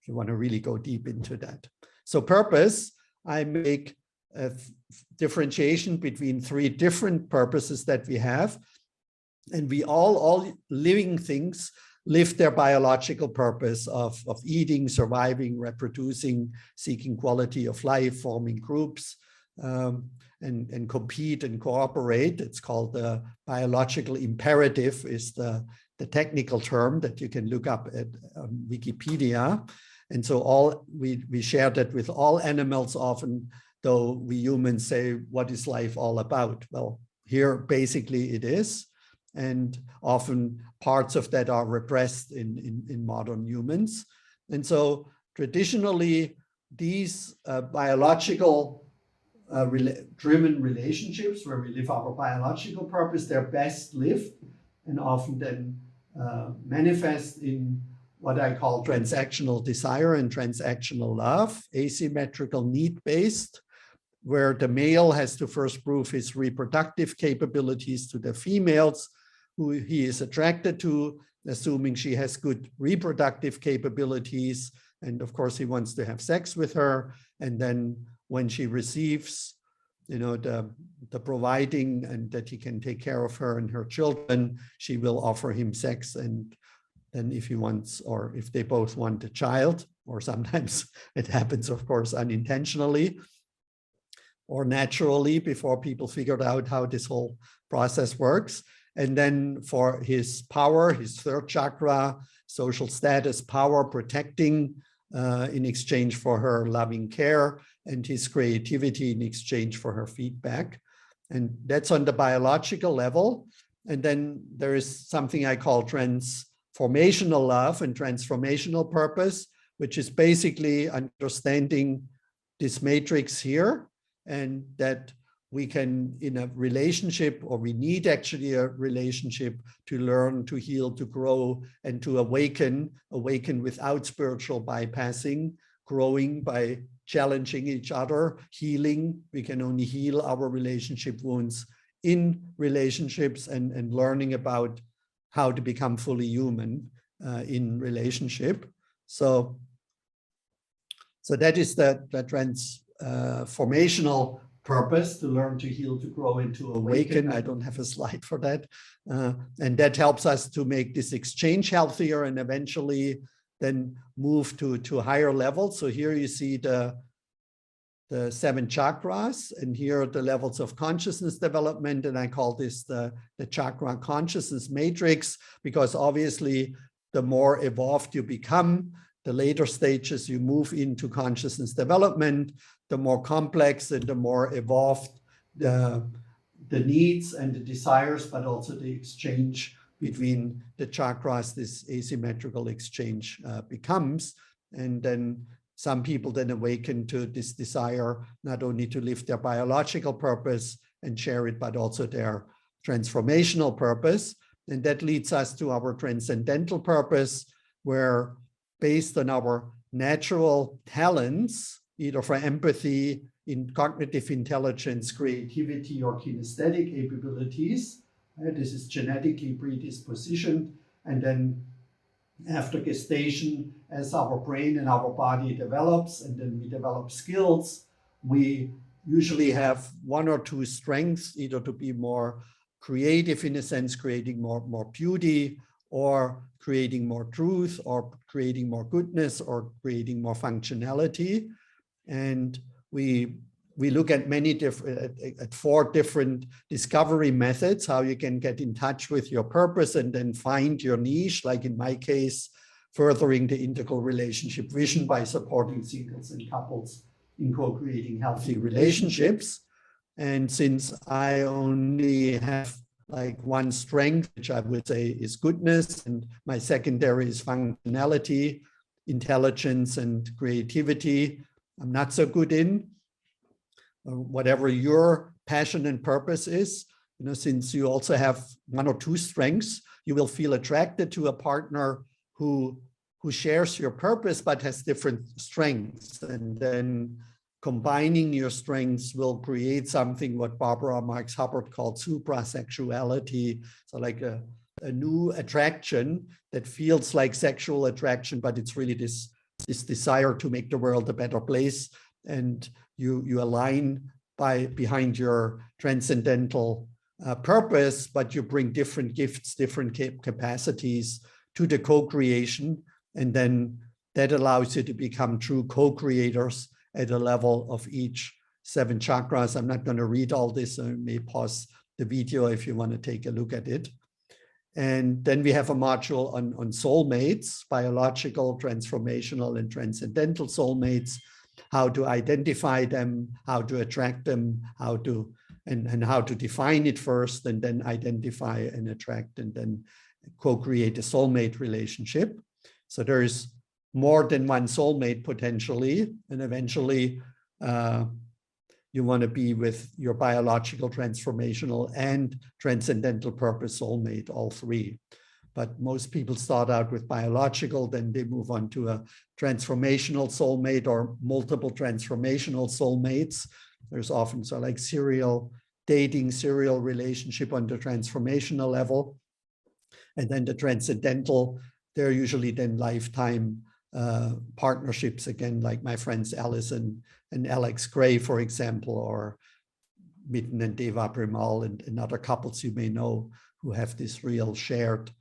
If you want to really go deep into that. So purpose, I make a differentiation between 3 different purposes that we have. And we all living things live their biological purpose of eating, surviving, reproducing, seeking quality of life, forming groups, and compete and cooperate. It's called the biological imperative, is the technical term that you can look up at Wikipedia. And so we share that with all animals often, though we humans say, what is life all about? Well, here basically it is. And often parts of that are repressed in modern humans. And so traditionally, these biological driven relationships where we live our biological purpose, they're best lived and often then manifest in what I call transactional desire and transactional love, asymmetrical need-based, where the male has to first prove his reproductive capabilities to the females who he is attracted to, assuming she has good reproductive capabilities. And of course, he wants to have sex with her. And then when she receives, the providing and that he can take care of her and her children, she will offer him sex. And then if he wants, or if they both want a child, or sometimes it happens, of course, unintentionally or naturally before people figured out how this whole process works. And then for his power, his 3rd chakra, social status, power, protecting in exchange for her loving care, and his creativity in exchange for her feedback. And that's on the biological level. And then there is something I call transformational love and transformational purpose, which is basically understanding this matrix here, and that we can, in a relationship, or we need actually a relationship to learn, to heal, to grow, and to awaken without spiritual bypassing, growing by challenging each other, healing. We can only heal our relationship wounds in relationships and learning about how to become fully human in relationship. So that is the transformational purpose, to learn, to heal, to grow, and to awaken. I don't have a slide for that. And that helps us to make this exchange healthier and eventually then move to higher levels. So here you see the 7 chakras, and here are the levels of consciousness development. And I call this the chakra consciousness matrix, because obviously the more evolved you become, the later stages you move into consciousness development, the more complex and the more evolved the needs and the desires, but also the exchange between the chakras, this asymmetrical exchange becomes. And then some people then awaken to this desire, not only to live their biological purpose and share it, but also their transformational purpose. And that leads us to our transcendental purpose, where based on our natural talents, either for empathy, in cognitive intelligence, creativity, or kinesthetic capabilities. This is genetically predispositioned. And then after gestation, as our brain and our body develops, and then we develop skills, we usually have one or two strengths, either to be more creative in a sense, creating more beauty, or creating more truth, or creating more goodness, or creating more functionality. And we look at at 4 different discovery methods, how you can get in touch with your purpose and then find your niche, like in my case, furthering the integral relationship vision by supporting singles and couples in co-creating healthy relationships. And since I only have like one strength, which I would say is goodness, and my secondary is functionality, intelligence, and creativity, I'm not so good in. Whatever your passion and purpose is, since you also have 1 or 2 strengths, you will feel attracted to a partner who shares your purpose but has different strengths. And then combining your strengths will create something what Barbara Marx Hubbard called suprasexuality. So like a new attraction that feels like sexual attraction, but it's really this desire to make the world a better place. And you align behind your transcendental purpose, but you bring different gifts, different capacities to the co-creation. And then that allows you to become true co-creators at a level of each 7 chakras. I'm not going to read all this. I may pause the video if you want to take a look at it. And then we have a module on soulmates, biological, transformational, and transcendental soulmates, how to identify them, how to attract them, how to define it first, and then identify and attract, and then co-create a soulmate relationship. So there is more than one soulmate potentially, and eventually you want to be with your biological, transformational, and transcendental purpose soulmate, all 3. But most people start out with biological, then they move on to a transformational soulmate or multiple transformational soulmates. There's often like serial dating, serial relationship on the transformational level. And then the transcendental, they're usually then lifetime partnerships, again, like my friends Alison and Alex Gray, for example, or Mitten and Deva Primal and other couples you may know who have this real shared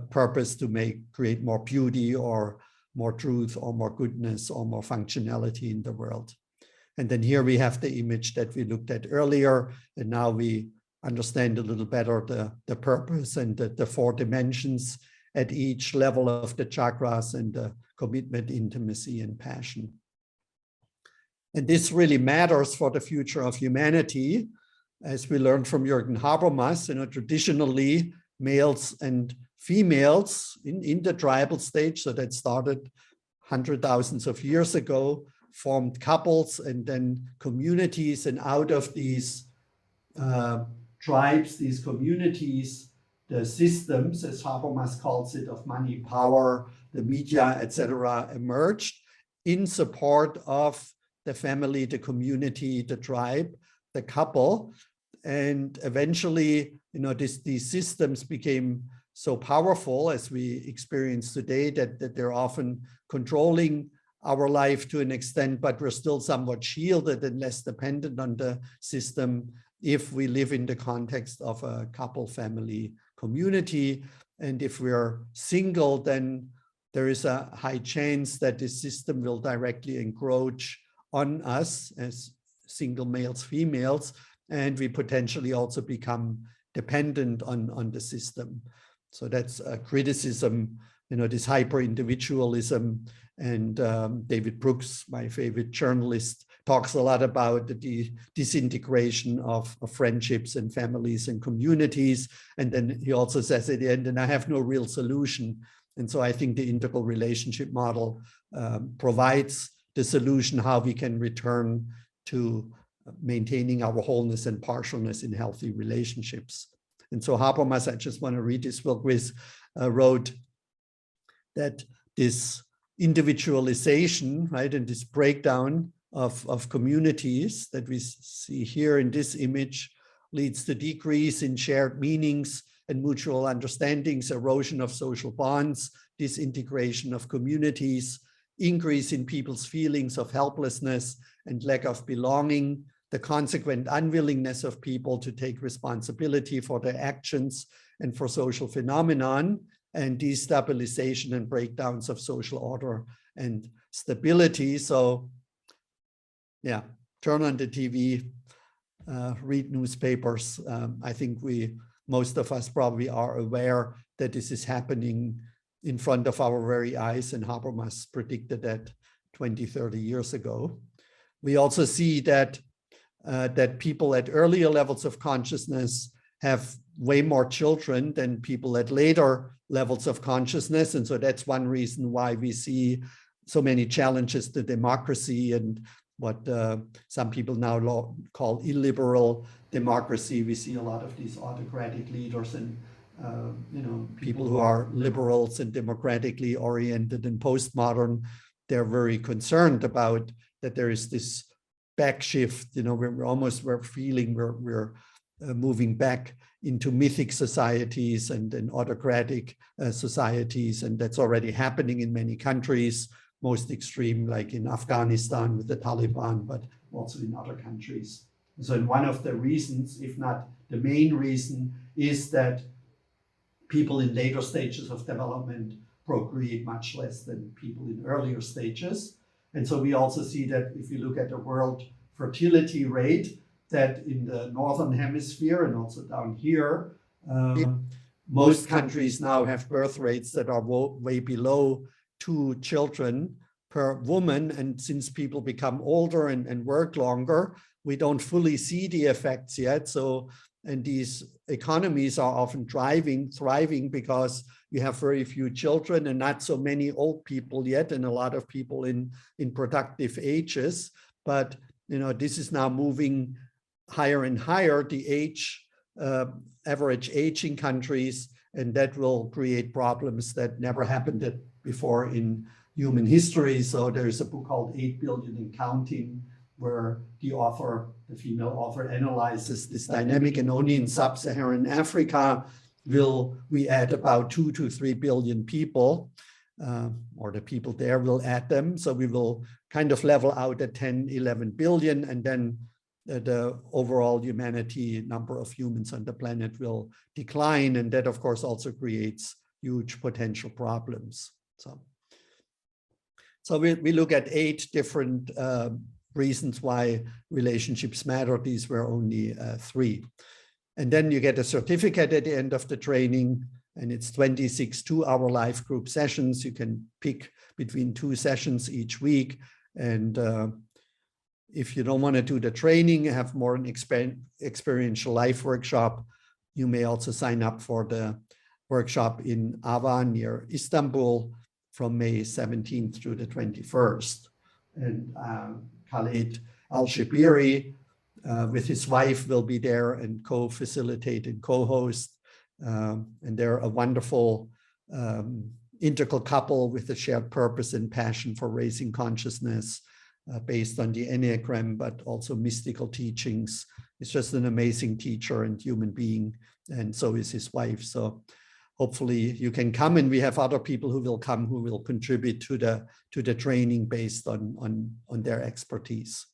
purpose to create more beauty or more truth or more goodness or more functionality in the world. And then here we have the image that we looked at earlier, and now we understand a little better the purpose and the 4 dimensions at each level of the chakras, and the commitment, intimacy, and passion. And this really matters for the future of humanity. As we learned from Jürgen Habermas, traditionally males and females in the tribal stage, so that started 100,000 of years ago, formed couples and then communities, and out of these tribes, these communities, the systems, as Habermas calls it, of money, power, the media, etc., emerged in support of the family, the community, the tribe, the couple. And eventually, these systems became so powerful, as we experience today, that they're often controlling our life to an extent, but we're still somewhat shielded and less dependent on the system if we live in the context of a couple, family, community. And if we're single, then there is a high chance that the system will directly encroach on us as single males, females, and we potentially also become dependent on the system. So that's a criticism, this hyper-individualism. And David Brooks, my favorite journalist, talks a lot about the disintegration of friendships and families and communities. And then he also says at the end, and I have no real solution. And so I think the integral relationship model provides the solution, how we can return to maintaining our wholeness and partialness in healthy relationships. And so Habermas, I just want to read this, Will Gris wrote that this individualization, right, and this breakdown of communities that we see here in this image leads to decrease in shared meanings and mutual understandings, erosion of social bonds, disintegration of communities, increase in people's feelings of helplessness and lack of belonging, the consequent unwillingness of people to take responsibility for their actions and for social phenomenon, and destabilization and breakdowns of social order and stability. So yeah, turn on the TV, read newspapers. I think most of us probably are aware that this is happening in front of our very eyes, and Habermas predicted that 20, 30 years ago. We also see that people at earlier levels of consciousness have way more children than people at later levels of consciousness. And so that's one reason why we see so many challenges to democracy and what some people now call illiberal democracy. We see a lot of these autocratic leaders and people who are liberals and democratically oriented and postmodern. They're very concerned about that there is this backshift. We're feeling we're moving back into mythic societies and autocratic societies, and that's already happening in many countries. Most extreme, like in Afghanistan with the Taliban, but also in other countries. So one of the reasons, if not the main reason, is that people in later stages of development procreate much less than people in earlier stages. And so we also see that if you look at the world fertility rate, that in the Northern Hemisphere and also down here, most countries now have birth rates that are way below 2 children per woman. And since people become older and work longer, we don't fully see the effects yet. So, and these economies are often thriving because you have very few children and not so many old people yet, and a lot of people in productive ages. But this is now moving higher and higher, the average age in countries, and that will create problems that never happened before in human history. So there's a book called 8 Billion and Counting, where the female author analyzes this dynamic, and only in sub-Saharan Africa will we add about 2 to 3 billion people, or the people there will add them. So we will kind of level out at 10, 11 billion, and then the overall humanity number of humans on the planet will decline. And that, of course, also creates huge potential problems. So we look at 8 different reasons why relationships matter. These were only 3. And then you get a certificate at the end of the training, and it's 26 2-hour live group sessions. You can pick between 2 sessions each week. And if you don't want to do the training, have more an experiential life workshop, you may also sign up for the workshop in Avan near Istanbul from May 17th through the 21st. And Khaled Al-Shibiri with his wife will be there and co-facilitate and co-host. And they're a wonderful integral couple with a shared purpose and passion for raising consciousness based on the Enneagram, but also mystical teachings. He's just an amazing teacher and human being, and so is his wife. So hopefully you can come, and we have other people who will come who will contribute to the training based on their expertise.